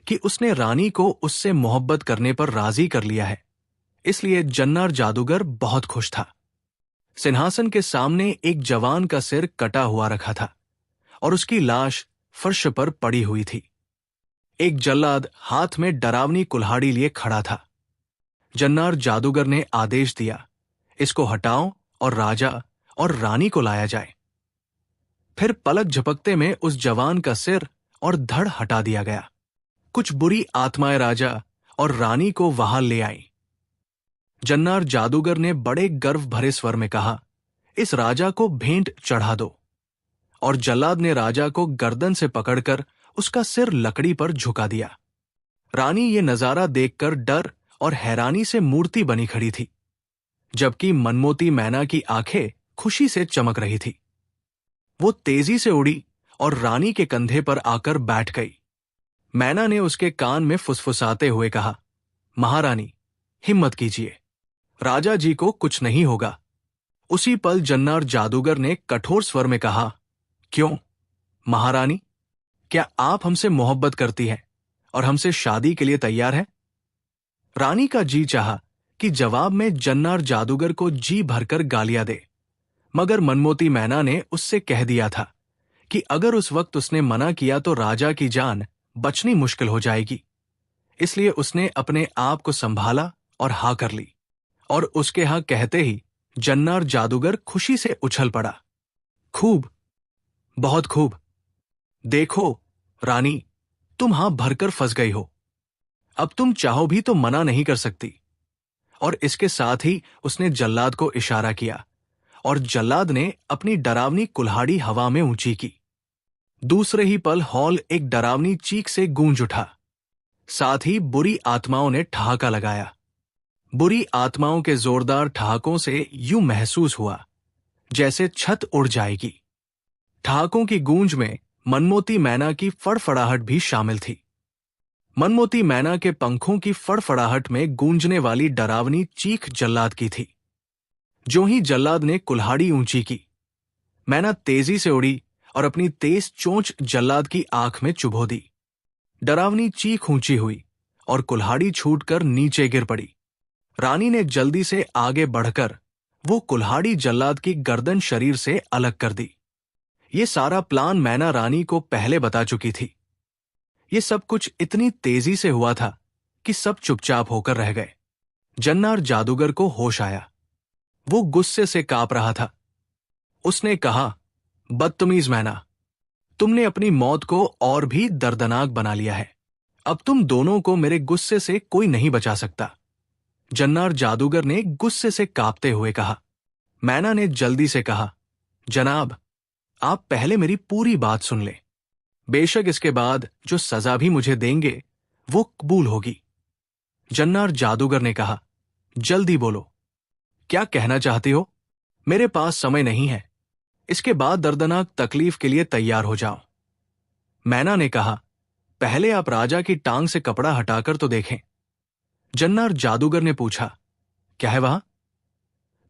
कि उसने रानी को उससे मोहब्बत करने पर राजी कर लिया है, इसलिए जन्नार जादूगर बहुत खुश था। सिंहासन के सामने एक जवान का सिर कटा हुआ रखा था और उसकी लाश फर्श पर पड़ी हुई थी। एक जल्लाद हाथ में डरावनी कुल्हाड़ी लिए खड़ा था। जन्नार जादूगर ने आदेश दिया, इसको हटाओ और राजा और रानी को लाया जाए। फिर पलक झपकते में उस जवान का सिर और धड़ हटा दिया गया। कुछ बुरी आत्माएं राजा और रानी को वहां ले आईं। जन्नार जादूगर ने बड़े गर्व भरे स्वर में कहा, इस राजा को भेंट चढ़ा दो। और जल्लाद ने राजा को गर्दन से पकड़कर उसका सिर लकड़ी पर झुका दिया। रानी ये नजारा देखकर डर और हैरानी से मूर्ति बनी खड़ी थी, जबकि मनमोती मैना की आंखें खुशी से चमक रही थी। वो तेजी से उड़ी और रानी के कंधे पर आकर बैठ गई। मैना ने उसके कान में फुसफुसाते हुए कहा, महारानी, हिम्मत कीजिए, राजा जी को कुछ नहीं होगा। उसी पल जन्नार जादूगर ने कठोर स्वर में कहा, क्यों महारानी, क्या आप हमसे मोहब्बत करती हैं और हमसे शादी के लिए तैयार हैं? रानी का जी चाहा कि जवाब में जन्नार जादूगर को जी भरकर गालियां दे, मगर मनमोती मैना ने उससे कह दिया था कि अगर उस वक्त उसने मना किया तो राजा की जान बचनी मुश्किल हो जाएगी। इसलिए उसने अपने आप को संभाला और हाँ कर ली। और उसके हाँ कहते ही जन्नार जादूगर खुशी से उछल पड़ा। खूब, बहुत खूब। देखो रानी, तुम हां भरकर फंस गई हो। अब तुम चाहो भी तो मना नहीं कर सकती। और इसके साथ ही उसने जल्लाद को इशारा किया और जल्लाद ने अपनी डरावनी कुल्हाड़ी हवा में ऊंची की। दूसरे ही पल हॉल एक डरावनी चीख से गूंज उठा। साथ ही बुरी आत्माओं ने ठहाका लगाया। बुरी आत्माओं के जोरदार ठहाकों से यूं महसूस हुआ जैसे छत उड़ जाएगी। ठहाकों की गूंज में मनमोती मैना की फड़फड़ाहट भी शामिल थी। मनमोती मैना के पंखों की फड़फड़ाहट में गूंजने वाली डरावनी चीख जल्लाद की थी। जो ही जल्लाद ने कुल्हाड़ी ऊंची की, मैना तेजी से उड़ी और अपनी तेज चोंच जल्लाद की आंख में चुभो दी। डरावनी चीख ऊंची हुई और कुल्हाड़ी छूटकर नीचे गिर पड़ी। रानी ने जल्दी से आगे बढ़कर वो कुल्हाड़ी जल्लाद की गर्दन शरीर से अलग कर दी। ये सारा प्लान मैना रानी को पहले बता चुकी थी। ये सब कुछ इतनी तेजी से हुआ था कि सब चुपचाप होकर रह गए। जन्नार जादूगर को होश आया। वो गुस्से से कांप रहा था। उसने कहा, बदतमीज मैना, तुमने अपनी मौत को और भी दर्दनाक बना लिया है। अब तुम दोनों को मेरे गुस्से से कोई नहीं बचा सकता। जन्नार जादूगर ने गुस्से से कांपते हुए कहा। मैना ने जल्दी से कहा, जनाब, आप पहले मेरी पूरी बात सुन लें। बेशक इसके बाद जो सजा भी मुझे देंगे वो कबूल होगी। जन्नार जादूगर ने कहा, जल्दी बोलो, क्या कहना चाहती हो? मेरे पास समय नहीं है। इसके बाद दर्दनाक तकलीफ के लिए तैयार हो जाओ। मैना ने कहा, पहले आप राजा की टांग से कपड़ा हटाकर तो देखें। जन्नार जादूगर ने पूछा, क्या है वहां?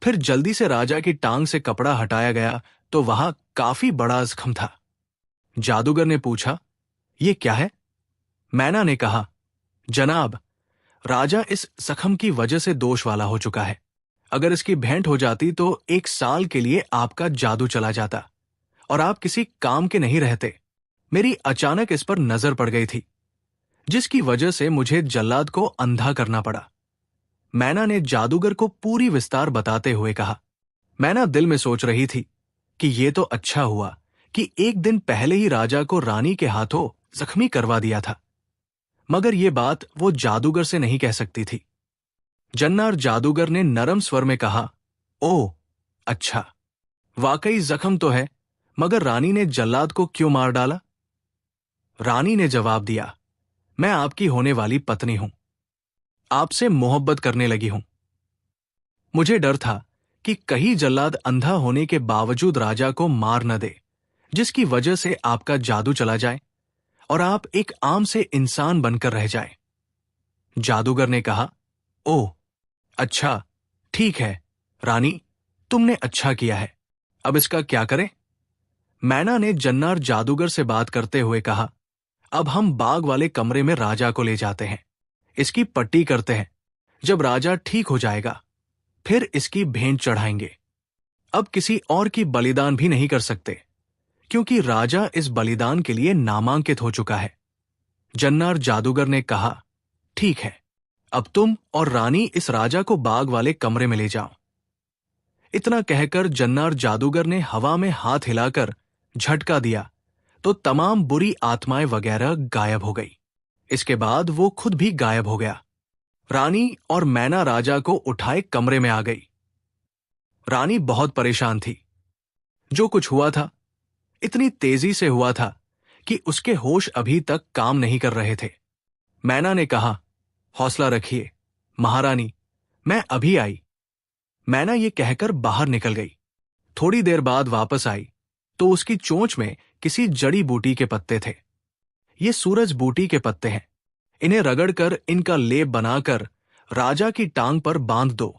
फिर जल्दी से राजा की टांग से कपड़ा हटाया गया तो वहां काफी बड़ा जख्म था। जादूगर ने पूछा, ये क्या है? मैना ने कहा, जनाब, राजा इस जख्म की वजह से दोष वाला हो चुका है। अगर इसकी भेंट हो जाती तो 1 साल के लिए आपका जादू चला जाता और आप किसी काम के नहीं रहते। मेरी अचानक इस पर नजर पड़ गई थी। जिसकी वजह से मुझे जल्लाद को अंधा करना पड़ा। मैना ने जादूगर को पूरी विस्तार बताते हुए कहा। मैना दिल में सोच रही थी कि ये तो अच्छा हुआ कि एक दिन पहले ही राजा को रानी के हाथों जख्मी करवा दिया था, मगर ये बात वो जादूगर से नहीं कह सकती थी। जन्नार जादूगर ने नरम स्वर में कहा, ओह अच्छा, वाकई जख्म तो है, मगर रानी ने जल्लाद को क्यों मार डाला? रानी ने जवाब दिया, मैं आपकी होने वाली पत्नी हूं, आपसे मोहब्बत करने लगी हूं। मुझे डर था कि कहीं जल्लाद अंधा होने के बावजूद राजा को मार न दे, जिसकी वजह से आपका जादू चला जाए और आप एक आम से इंसान बनकर रह जाए। जादूगर ने कहा, ओह अच्छा, ठीक है रानी, तुमने अच्छा किया है, अब इसका क्या करें? मैना ने जन्नार जादूगर से बात करते हुए कहा, अब हम बाग वाले कमरे में राजा को ले जाते हैं, इसकी पट्टी करते हैं, जब राजा ठीक हो जाएगा फिर इसकी भेंट चढ़ाएंगे। अब किसी और की बलिदान भी नहीं कर सकते, क्योंकि राजा इस बलिदान के लिए नामांकित हो चुका है। जन्नार जादूगर ने कहा, ठीक है, अब तुम और रानी इस राजा को बाग वाले कमरे में ले जाओ। इतना कहकर जन्नार जादूगर ने हवा में हाथ हिलाकर झटका दिया तो तमाम बुरी आत्माएं वगैरह गायब हो गई। इसके बाद वो खुद भी गायब हो गया। रानी और मैना राजा को उठाए कमरे में आ गई। रानी बहुत परेशान थी। जो कुछ हुआ था इतनी तेजी से हुआ था कि उसके होश अभी तक काम नहीं कर रहे थे। मैना ने कहा, हौसला रखिए महारानी, मैं अभी आई। मैना ये कहकर बाहर निकल गई। थोड़ी देर बाद वापस आई तो उसकी चोंच में किसी जड़ी बूटी के पत्ते थे। ये सूरज बूटी के पत्ते हैं, इन्हें रगड़कर इनका लेप बनाकर राजा की टांग पर बांध दो।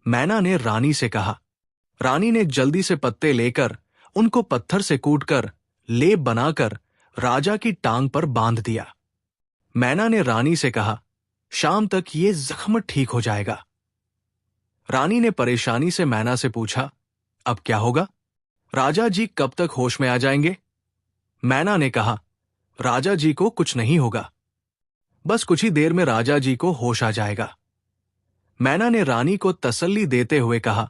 मैना ने रानी से कहा। रानी ने जल्दी से पत्ते लेकर उनको पत्थर से कूटकर लेप बनाकर राजा की टांग पर बांध दिया। मैना ने रानी से कहा, शाम तक ये जख्म ठीक हो जाएगा। रानी ने परेशानी से मैना से पूछा, अब क्या होगा? राजा जी कब तक होश में आ जाएंगे? मैना ने कहा, राजा जी को कुछ नहीं होगा, बस कुछ ही देर में राजा जी को होश आ जाएगा। मैना ने रानी को तसल्ली देते हुए कहा,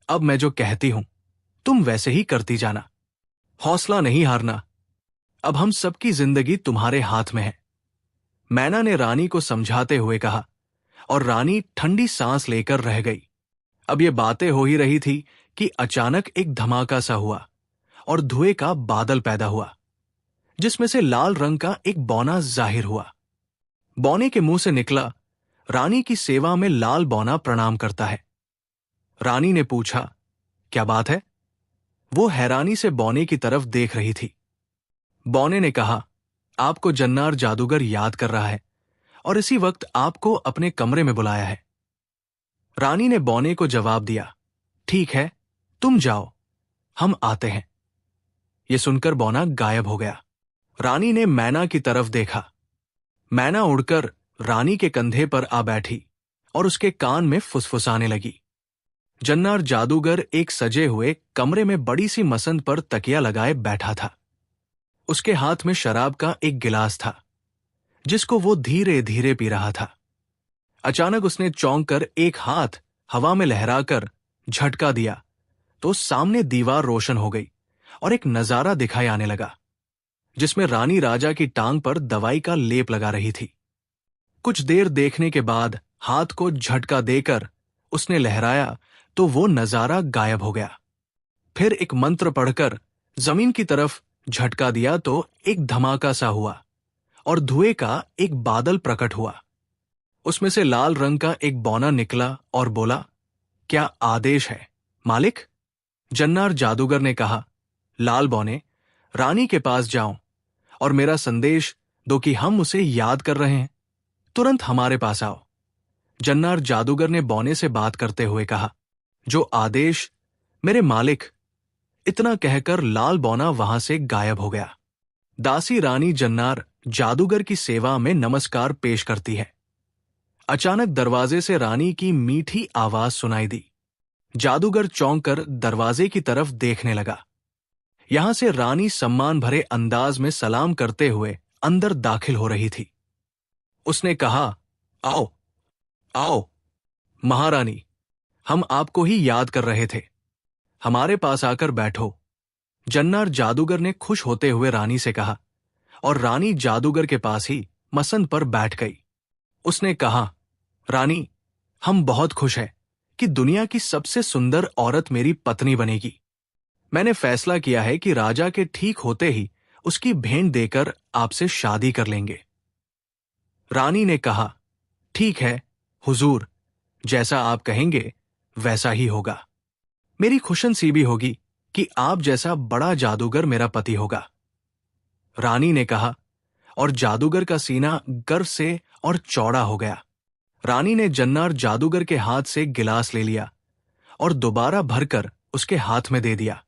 अब मैं जो कहती हूं तुम वैसे ही करती जाना, हौसला नहीं हारना, अब हम सबकी जिंदगी तुम्हारे हाथ में है। मैना ने रानी को समझाते हुए कहा और रानी ठंडी सांस लेकर रह गई। अब ये बातें हो ही रही थी कि अचानक एक धमाका सा हुआ और धुएं का बादल पैदा हुआ, जिसमें से लाल रंग का एक बौना जाहिर हुआ। बौने के मुंह से निकला, रानी की सेवा में लाल बौना प्रणाम करता है। रानी ने पूछा, क्या बात है? वो हैरानी से बौने की तरफ देख रही थी। बौने ने कहा, आपको जन्नार जादूगर याद कर रहा है और इसी वक्त आपको अपने कमरे में बुलाया है। रानी ने बौने को जवाब दिया, ठीक है, तुम जाओ, हम आते हैं। ये सुनकर बौना गायब हो गया। रानी ने मैना की तरफ देखा। मैना उड़कर रानी के कंधे पर आ बैठी और उसके कान में फुसफुसाने लगी। जन्नार जादूगर एक सजे हुए कमरे में बड़ी सी मसंद पर तकिया लगाए बैठा था। उसके हाथ में शराब का एक गिलास था, जिसको वो धीरे धीरे पी रहा था। अचानक उसने चौंक कर एक हाथ हवा में लहराकर झटका दिया तो सामने दीवार रोशन हो गई और एक नजारा दिखाई आने लगा, जिसमें रानी राजा की टांग पर दवाई का लेप लगा रही थी। कुछ देर देखने के बाद हाथ को झटका देकर उसने लहराया तो वो नजारा गायब हो गया। फिर एक मंत्र पढ़कर जमीन की तरफ झटका दिया तो एक धमाका सा हुआ और धुएं का एक बादल प्रकट हुआ। उसमें से लाल रंग का एक बौना निकला और बोला, क्या आदेश है मालिक? जन्नार जादूगर ने कहा, लाल बौने, रानी के पास जाओ और मेरा संदेश दो कि हम उसे याद कर रहे हैं, तुरंत हमारे पास आओ। जन्नार जादूगर ने बौने से बात करते हुए कहा, जो आदेश मेरे मालिक। इतना कहकर लाल बौना वहां से गायब हो गया। दासी रानी जन्नार जादूगर की सेवा में नमस्कार पेश करती है। अचानक दरवाजे से रानी की मीठी आवाज सुनाई दी। जादूगर चौंक कर दरवाजे की तरफ देखने लगा। यहां से रानी सम्मान भरे अंदाज में सलाम करते हुए अंदर दाखिल हो रही थी। उसने कहा, आओ आओ महारानी, हम आपको ही याद कर रहे थे, हमारे पास आकर बैठो। जन्नार जादूगर ने खुश होते हुए रानी से कहा, और रानी जादूगर के पास ही मसंद पर बैठ गई। उसने कहा, रानी, हम बहुत खुश हैं कि दुनिया की सबसे सुंदर औरत मेरी पत्नी बनेगी। मैंने फैसला किया है कि राजा के ठीक होते ही उसकी भेंट देकर आपसे शादी कर लेंगे। रानी ने कहा, ठीक है हुजूर, जैसा आप कहेंगे वैसा ही होगा। मेरी खुशनसीबी होगी कि आप जैसा बड़ा जादूगर मेरा पति होगा। रानी ने कहा, और जादूगर का सीना गर्व से और चौड़ा हो गया। रानी ने जन्नार जादूगर के हाथ से गिलास ले लिया और दोबारा भरकर उसके हाथ में दे दिया,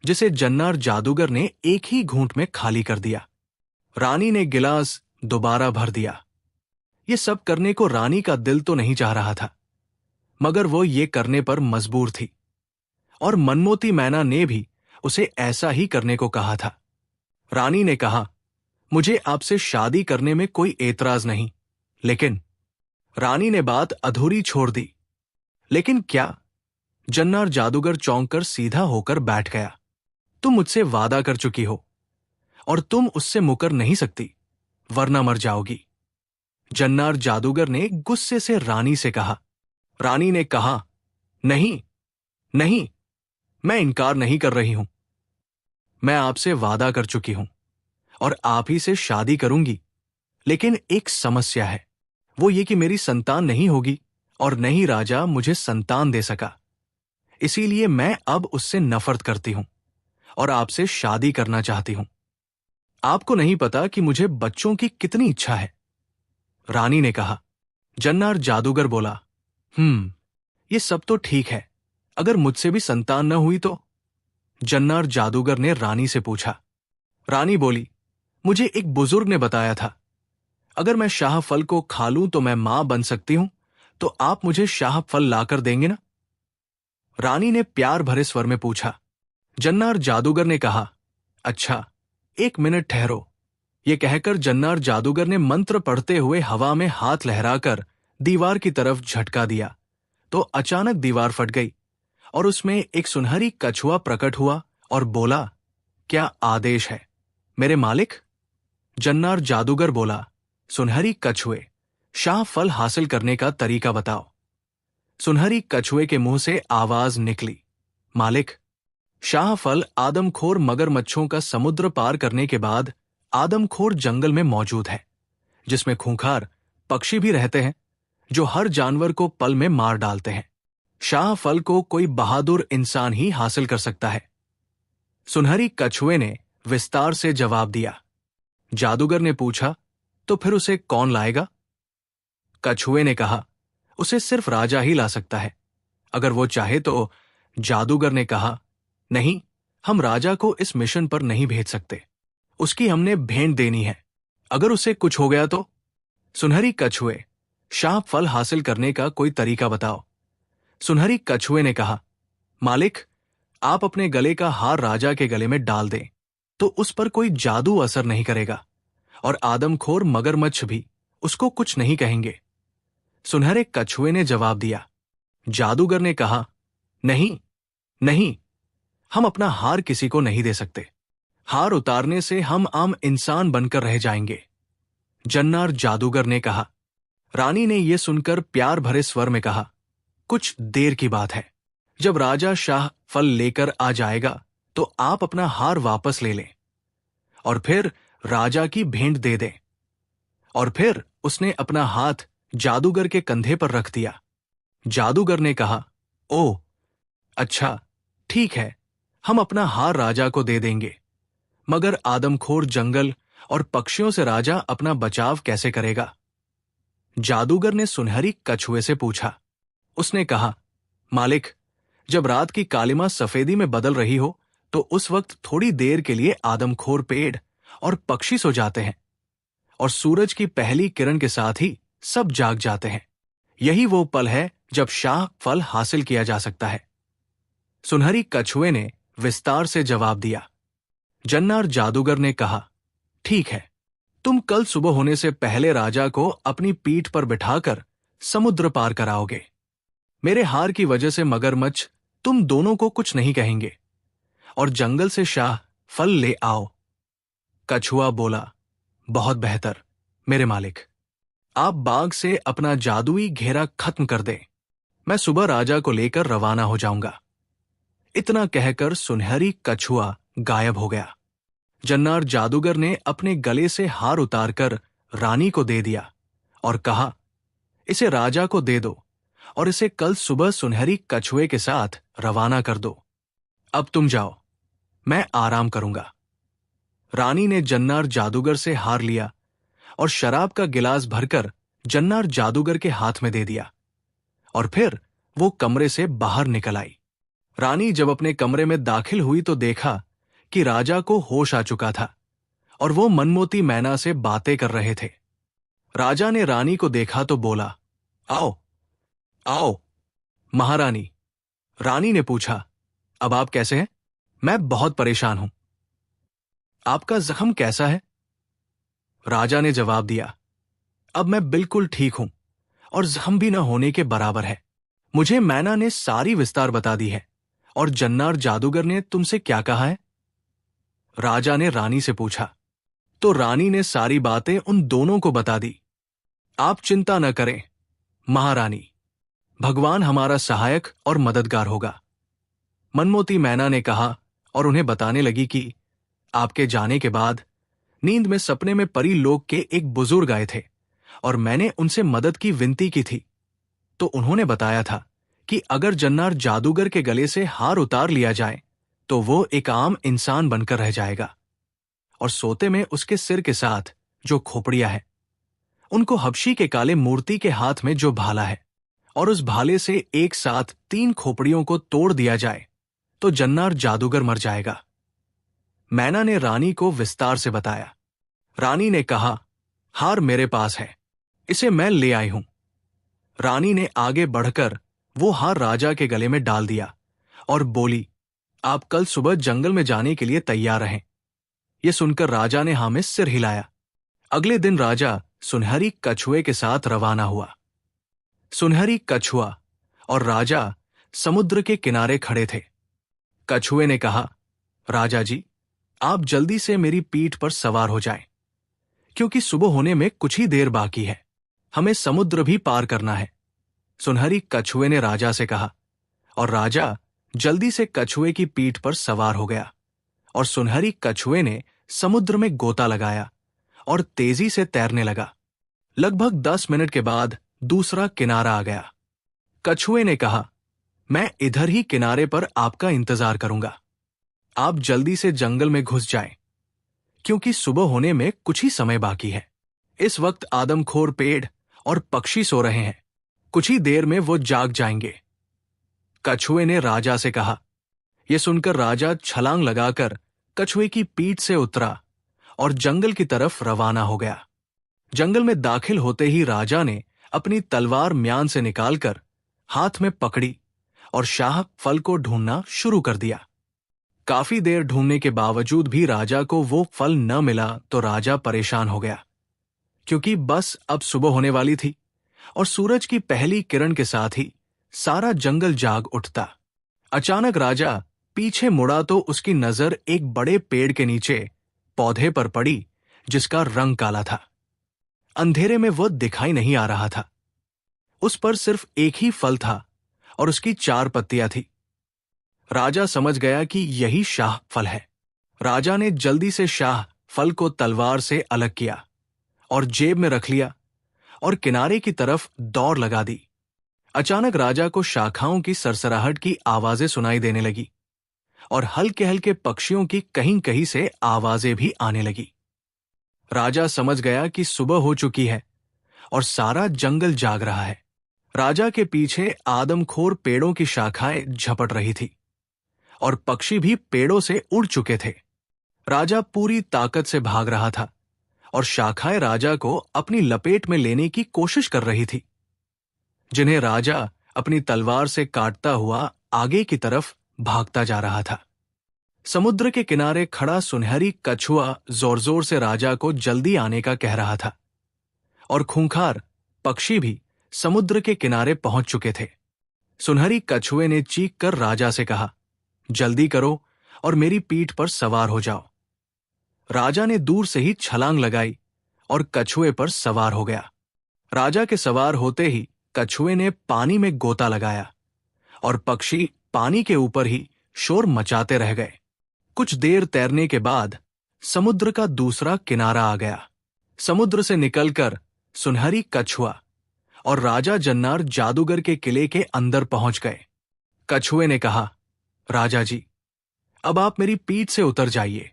जिसे जन्नार जादूगर ने एक ही घूंट में खाली कर दिया। रानी ने गिलास दोबारा भर दिया। ये सब करने को रानी का दिल तो नहीं चाह रहा था, मगर वो ये करने पर मजबूर थी, और मनमोती मैना ने भी उसे ऐसा ही करने को कहा था। रानी ने कहा, मुझे आपसे शादी करने में कोई एतराज नहीं, लेकिन रानी ने बात अधूरी छोड़ दी। लेकिन क्या? जन्नार जादूगर चौंक कर सीधा होकर बैठ गया। तुम मुझसे वादा कर चुकी हो और तुम उससे मुकर नहीं सकती, वरना मर जाओगी। जन्नार जादूगर ने गुस्से से रानी से कहा। रानी ने कहा, नहीं नहीं, मैं इनकार नहीं कर रही हूं। मैं आपसे वादा कर चुकी हूं और आप ही से शादी करूंगी, लेकिन एक समस्या है। वो ये कि मेरी संतान नहीं होगी और न ही राजा मुझे संतान दे सका। इसीलिए मैं अब उससे नफरत करती हूं और आपसे शादी करना चाहती हूं। आपको नहीं पता कि मुझे बच्चों की कितनी इच्छा है। रानी ने कहा। जन्नार जादूगर बोला, ये सब तो ठीक है, अगर मुझसे भी संतान न हुई तो? जन्नार जादूगर ने रानी से पूछा। रानी बोली, मुझे एक बुजुर्ग ने बताया था, अगर मैं शाह फल को खा लूं तो मैं मां बन सकती हूं, तो आप मुझे शाह फल लाकर देंगे ना? रानी ने प्यार भरे स्वर में पूछा। जन्नार जादूगर ने कहा, अच्छा, 1 मिनट ठहरो। ये कहकर जन्नार जादूगर ने मंत्र पढ़ते हुए हवा में हाथ लहराकर दीवार की तरफ झटका दिया, तो अचानक दीवार फट गई और उसमें एक सुनहरी कछुआ प्रकट हुआ और बोला, क्या आदेश है मेरे मालिक? जन्नार जादूगर बोला, सुनहरी कछुए, शाह फल हासिल करने का तरीका बताओ। सुनहरी कछुए के मुंह से आवाज निकली, मालिक, शाह फल आदमखोर मगरमच्छों का समुद्र पार करने के बाद आदमखोर जंगल में मौजूद है, जिसमें खूंखार पक्षी भी रहते हैं जो हर जानवर को पल में मार डालते हैं। शाह फल को कोई बहादुर इंसान ही हासिल कर सकता है। सुनहरी कछुए ने विस्तार से जवाब दिया। जादूगर ने पूछा, तो फिर उसे कौन लाएगा? कछुए ने कहा, उसे सिर्फ राजा ही ला सकता है, अगर वो चाहे तो। जादूगर ने कहा, नहीं, हम राजा को इस मिशन पर नहीं भेज सकते, उसकी हमने भेंट देनी है, अगर उसे कुछ हो गया तो? सुनहरी कछुए, शाह फल हासिल करने का कोई तरीका बताओ। सुनहरी कछुए ने कहा, मालिक, आप अपने गले का हार राजा के गले में डाल दें तो उस पर कोई जादू असर नहीं करेगा और आदमखोर मगरमच्छ भी उसको कुछ नहीं कहेंगे। सुनहरे कछुए ने जवाब दिया। जादूगर ने कहा, नहीं नहीं, हम अपना हार किसी को नहीं दे सकते। हार उतारने से हम आम इंसान बनकर रह जाएंगे। जन्नार जादूगर ने कहा। रानी ने यह सुनकर प्यार भरे स्वर में कहा, कुछ देर की बात है, जब राजा शाह फल लेकर आ जाएगा तो आप अपना हार वापस ले लें और फिर राजा की भेंट दे दें। और फिर उसने अपना हाथ जादूगर के कंधे पर रख दिया। जादूगर ने कहा, ओह अच्छा, ठीक है, हम अपना हार राजा को दे देंगे, मगर आदमखोर जंगल और पक्षियों से राजा अपना बचाव कैसे करेगा? जादूगर ने सुनहरी कछुए से पूछा। उसने कहा, मालिक, जब रात की कालिमा सफेदी में बदल रही हो तो उस वक्त थोड़ी देर के लिए आदमखोर पेड़ और पक्षी सो जाते हैं और सूरज की पहली किरण के साथ ही सब जाग जाते हैं। यही वो पल है जब शाह फल हासिल किया जा सकता है। सुनहरी कछुए ने विस्तार से जवाब दिया। जन्नार जादूगर ने कहा, ठीक है, तुम कल सुबह होने से पहले राजा को अपनी पीठ पर बिठाकर समुद्र पार कराओगे। मेरे हार की वजह से मगरमच्छ तुम दोनों को कुछ नहीं कहेंगे और जंगल से शाह फल ले आओ। कछुआ बोला, बहुत बेहतर मेरे मालिक। आप बाग से अपना जादुई घेरा खत्म कर दें, मैं सुबह राजा को लेकर रवाना हो जाऊंगा। इतना कहकर सुनहरी कछुआ गायब हो गया। जन्नार जादूगर ने अपने गले से हार उतारकर रानी को दे दिया और कहा, इसे राजा को दे दो और इसे कल सुबह सुनहरी कछुए के साथ रवाना कर दो। अब तुम जाओ, मैं आराम करूंगा। रानी ने जन्नार जादूगर से हार लिया और शराब का गिलास भरकर जन्नार जादूगर के हाथ में दे दिया और फिर वो कमरे से बाहर निकल आई। रानी जब अपने कमरे में दाखिल हुई तो देखा कि राजा को होश आ चुका था और वो मनमोती मैना से बातें कर रहे थे। राजा ने रानी को देखा तो बोला, आओ आओ महारानी। रानी ने पूछा, अब आप कैसे हैं? मैं बहुत परेशान हूं। आपका जख्म कैसा है? राजा ने जवाब दिया, अब मैं बिल्कुल ठीक हूं और जख्म भी न होने के बराबर है। मुझे मैना ने सारी विस्तार बता दी है। और जन्नार जादूगर ने तुमसे क्या कहा है? राजा ने रानी से पूछा। तो रानी ने सारी बातें उन दोनों को बता दी। आप चिंता न करें महारानी, भगवान हमारा सहायक और मददगार होगा। मनमोती मैना ने कहा और उन्हें बताने लगी कि आपके जाने के बाद नींद में सपने में परी लोक के एक बुजुर्ग आए थे और मैंने उनसे मदद की विनती की थी। तो उन्होंने बताया था कि अगर जन्नार जादूगर के गले से हार उतार लिया जाए तो वो एक आम इंसान बनकर रह जाएगा और सोते में उसके सिर के साथ जो खोपड़ियां है, उनको हबशी के काले मूर्ति के हाथ में जो भाला है और उस भाले से एक साथ 3 खोपड़ियों को तोड़ दिया जाए तो जन्नार जादूगर मर जाएगा। मैना ने रानी को विस्तार से बताया। रानी ने कहा, हार मेरे पास है, इसे मैं ले आई हूं। रानी ने आगे बढ़कर वो हार राजा के गले में डाल दिया और बोली, आप कल सुबह जंगल में जाने के लिए तैयार रहें। यह सुनकर राजा ने हाँ में सिर हिलाया। अगले दिन राजा सुनहरी कछुए के साथ रवाना हुआ। सुनहरी कछुआ और राजा समुद्र के किनारे खड़े थे। कछुए ने कहा, राजा जी, आप जल्दी से मेरी पीठ पर सवार हो जाएं, क्योंकि सुबह होने में कुछ ही देर बाकी है। हमें समुद्र भी पार करना है। सुनहरी कछुए ने राजा से कहा और राजा जल्दी से कछुए की पीठ पर सवार हो गया और सुनहरी कछुए ने समुद्र में गोता लगाया और तेजी से तैरने लगा। लगभग 10 मिनट के बाद दूसरा किनारा आ गया। कछुए ने कहा, मैं इधर ही किनारे पर आपका इंतजार करूंगा। आप जल्दी से जंगल में घुस जाएं, क्योंकि सुबह होने में कुछ ही समय बाकी है। इस वक्त आदमखोर पेड़ और पक्षी सो रहे हैं, कुछ ही देर में वो जाग जाएंगे। कछुए ने राजा से कहा। यह सुनकर राजा छलांग लगाकर कछुए की पीठ से उतरा और जंगल की तरफ रवाना हो गया। जंगल में दाखिल होते ही राजा ने अपनी तलवार म्यान से निकालकर हाथ में पकड़ी और शाह फल को ढूंढना शुरू कर दिया। काफी देर ढूंढने के बावजूद भी राजा को वो फल न मिला तो राजा परेशान हो गया, क्योंकि बस अब सुबह होने वाली थी और सूरज की पहली किरण के साथ ही सारा जंगल जाग उठता। अचानक राजा पीछे मुड़ा तो उसकी नजर एक बड़े पेड़ के नीचे पौधे पर पड़ी जिसका रंग काला था। अंधेरे में वह दिखाई नहीं आ रहा था। उस पर सिर्फ एक ही फल था और उसकी 4 पत्तियां थी। राजा समझ गया कि यही शाह फल है। राजा ने जल्दी से शाह फल को तलवार से अलग किया और जेब में रख लिया और किनारे की तरफ दौड़ लगा दी। अचानक राजा को शाखाओं की सरसराहट की आवाजें सुनाई देने लगी और हल्के हल्के पक्षियों की कहीं कहीं से आवाजें भी आने लगी। राजा समझ गया कि सुबह हो चुकी है और सारा जंगल जाग रहा है। राजा के पीछे आदमखोर पेड़ों की शाखाएं झपट रही थी और पक्षी भी पेड़ों से उड़ चुके थे। राजा पूरी ताकत से भाग रहा था और शाखाएं राजा को अपनी लपेट में लेने की कोशिश कर रही थी, जिन्हें राजा अपनी तलवार से काटता हुआ आगे की तरफ भागता जा रहा था। समुद्र के किनारे खड़ा सुनहरी कछुआ जोर जोर से राजा को जल्दी आने का कह रहा था, और खूंखार पक्षी भी समुद्र के किनारे पहुंच चुके थे। सुनहरी कछुए ने चीख कर राजा से कहा, जल्दी करो और मेरी पीठ पर सवार हो जाओ। राजा ने दूर से ही छलांग लगाई और कछुए पर सवार हो गया। राजा के सवार होते ही कछुए ने पानी में गोता लगाया और पक्षी पानी के ऊपर ही शोर मचाते रह गए। कुछ देर तैरने के बाद समुद्र का दूसरा किनारा आ गया। समुद्र से निकलकर सुनहरी कछुआ और राजा जन्नार जादूगर के किले के अंदर पहुंच गए। कछुए ने कहा, राजा जी, अब आप मेरी पीठ से उतर जाइए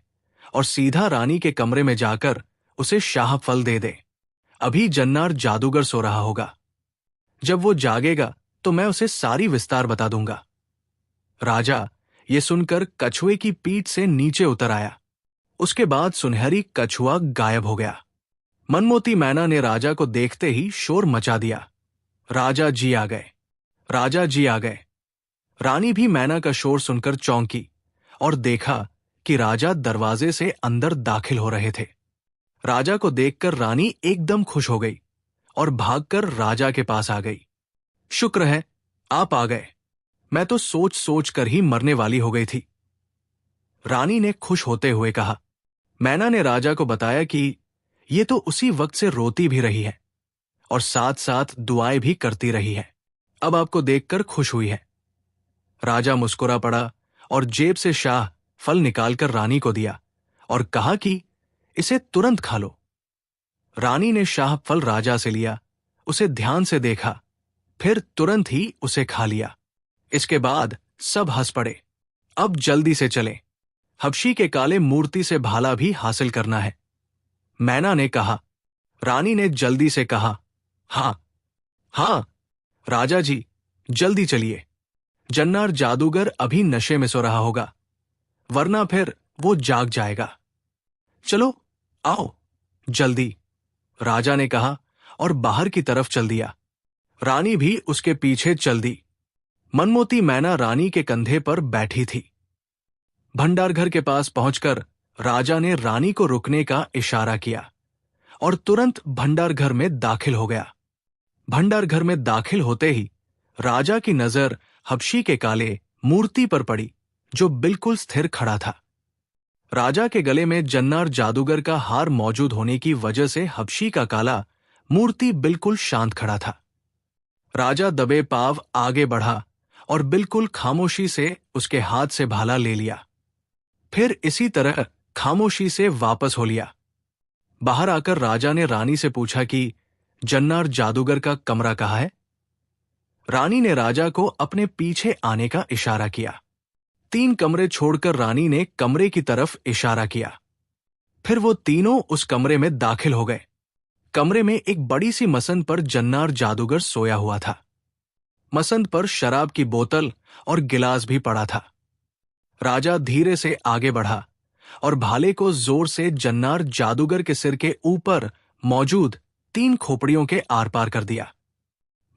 और सीधा रानी के कमरे में जाकर उसे शाह फल दे दे। अभी जन्नार जादूगर सो रहा होगा। जब वो जागेगा तो मैं उसे सारी विस्तार बता दूंगा। राजा ये सुनकर कछुए की पीठ से नीचे उतर आया। उसके बाद सुनहरी कछुआ गायब हो गया। मनमोती मैना ने राजा को देखते ही शोर मचा दिया, राजा जी आ गए, राजा जी आ गए। रानी भी मैना का शोर सुनकर चौंकी और देखा कि राजा दरवाजे से अंदर दाखिल हो रहे थे। राजा को देखकर रानी एकदम खुश हो गई और भागकर राजा के पास आ गई। शुक्र है आप आ गए, मैं तो सोच सोच कर ही मरने वाली हो गई थी, रानी ने खुश होते हुए कहा। मैना ने राजा को बताया कि ये तो उसी वक्त से रोती भी रही है और साथ साथ दुआएं भी करती रही है, अब आपको देखकर खुश हुई है। राजा मुस्कुरा पड़ा और जेब से शाह फल निकालकर रानी को दिया और कहा कि इसे तुरंत खा लो। रानी ने शाह फल राजा से लिया, उसे ध्यान से देखा, फिर तुरंत ही उसे खा लिया। इसके बाद सब हंस पड़े। अब जल्दी से चलें, हबशी के काले मूर्ति से भाला भी हासिल करना है, मैना ने कहा। रानी ने जल्दी से कहा, हाँ हाँ राजा जी, जल्दी चलिए, जन्नार जादूगर अभी नशे में सो रहा होगा, वरना फिर वो जाग जाएगा। चलो आओ जल्दी, राजा ने कहा और बाहर की तरफ चल दिया। रानी भी उसके पीछे चल दी। मनमोती मैना रानी के कंधे पर बैठी थी। भंडार घर के पास पहुंचकर राजा ने रानी को रुकने का इशारा किया और तुरंत भंडार घर में दाखिल हो गया। भंडार घर में दाखिल होते ही राजा की नजर हबशी के काले मूर्ति पर पड़ी, जो बिल्कुल स्थिर खड़ा था। राजा के गले में जन्नार जादूगर का हार मौजूद होने की वजह से हबशी का काला मूर्ति बिल्कुल शांत खड़ा था। राजा दबे पांव आगे बढ़ा और बिल्कुल खामोशी से उसके हाथ से भाला ले लिया, फिर इसी तरह खामोशी से वापस हो लिया। बाहर आकर राजा ने रानी से पूछा कि जन्नार जादूगर का कमरा कहाँ है। रानी ने राजा को अपने पीछे आने का इशारा किया। 3 कमरे छोड़कर रानी ने कमरे की तरफ इशारा किया। फिर वो तीनों उस कमरे में दाखिल हो गए। कमरे में एक बड़ी सी मसंद पर जन्नार जादूगर सोया हुआ था। मसंद पर शराब की बोतल और गिलास भी पड़ा था। राजा धीरे से आगे बढ़ा और भाले को जोर से जन्नार जादूगर के सिर के ऊपर मौजूद 3 खोपड़ियों के आर पार कर दिया।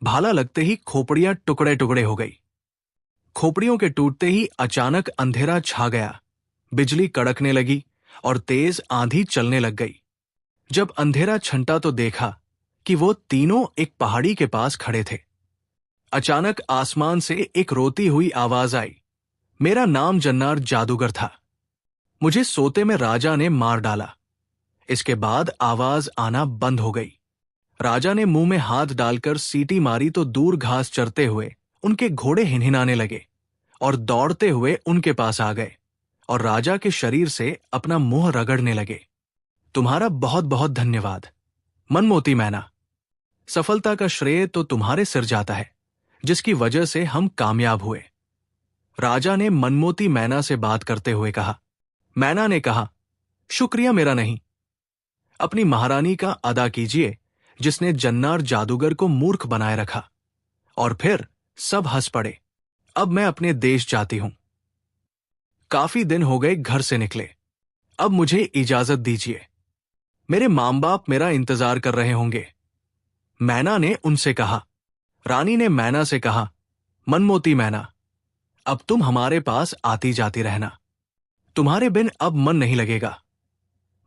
भाला लगते ही खोपड़ियां टुकड़े टुकड़े हो गई। खोपड़ियों के टूटते ही अचानक अंधेरा छा गया, बिजली कड़कने लगी और तेज आंधी चलने लग गई। जब अंधेरा छंटा तो देखा कि वो तीनों एक पहाड़ी के पास खड़े थे। अचानक आसमान से एक रोती हुई आवाज आई। मेरा नाम जन्नार जादूगर था, मुझे सोते में राजा ने मार डाला। इसके बाद आवाज आना बंद हो गई। राजा ने मुंह में हाथ डालकर सीटी मारी तो दूर घास चरते हुए उनके घोड़े हिनहिनाने लगे और दौड़ते हुए उनके पास आ गए और राजा के शरीर से अपना मुंह रगड़ने लगे। तुम्हारा बहुत बहुत धन्यवाद मनमोती मैना, सफलता का श्रेय तो तुम्हारे सिर जाता है, जिसकी वजह से हम कामयाब हुए, राजा ने मनमोती मैना से बात करते हुए कहा। मैना ने कहा, शुक्रिया मेरा नहीं, अपनी महारानी का अदा कीजिए जिसने जन्नार जादूगर को मूर्ख बनाए रखा। और फिर सब हंस पड़े। अब मैं अपने देश जाती हूं। काफी दिन हो गए घर से निकले, अब मुझे इजाजत दीजिए, मेरे मां बाप मेरा इंतजार कर रहे होंगे, मैना ने उनसे कहा। रानी ने मैना से कहा, मनमोती मैना, अब तुम हमारे पास आती जाती रहना, तुम्हारे बिन अब मन नहीं लगेगा।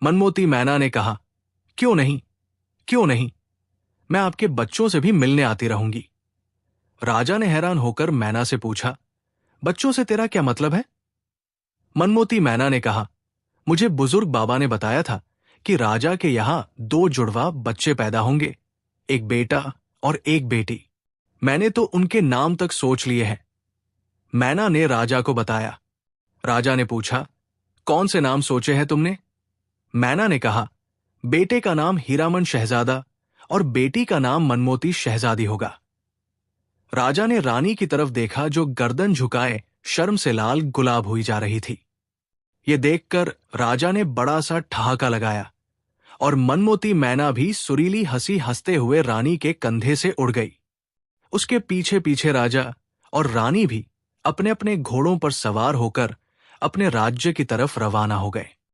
मनमोती मैना ने कहा, क्यों नहीं, क्यों नहीं, मैं आपके बच्चों से भी मिलने आती रहूंगी। राजा ने हैरान होकर मैना से पूछा, बच्चों से तेरा क्या मतलब है? मनमोती मैना ने कहा, मुझे बुजुर्ग बाबा ने बताया था कि राजा के यहां 2 जुड़वा बच्चे पैदा होंगे, एक बेटा और एक बेटी। मैंने तो उनके नाम तक सोच लिए हैं। मैना ने राजा को बताया। राजा ने पूछा, कौन से नाम सोचे हैं तुमने? मैना ने कहा, बेटे का नाम हीरामन शहजादा और बेटी का नाम मनमोती शहजादी होगा। राजा ने रानी की तरफ देखा जो गर्दन झुकाए शर्म से लाल गुलाब हुई जा रही थी। ये देखकर राजा ने बड़ा सा ठहाका लगाया और मनमोती मैना भी सुरीली हंसी हंसते हुए रानी के कंधे से उड़ गई। उसके पीछे पीछे राजा और रानी भी अपने अपने घोड़ों पर सवार होकर अपने राज्य की तरफ रवाना हो गए।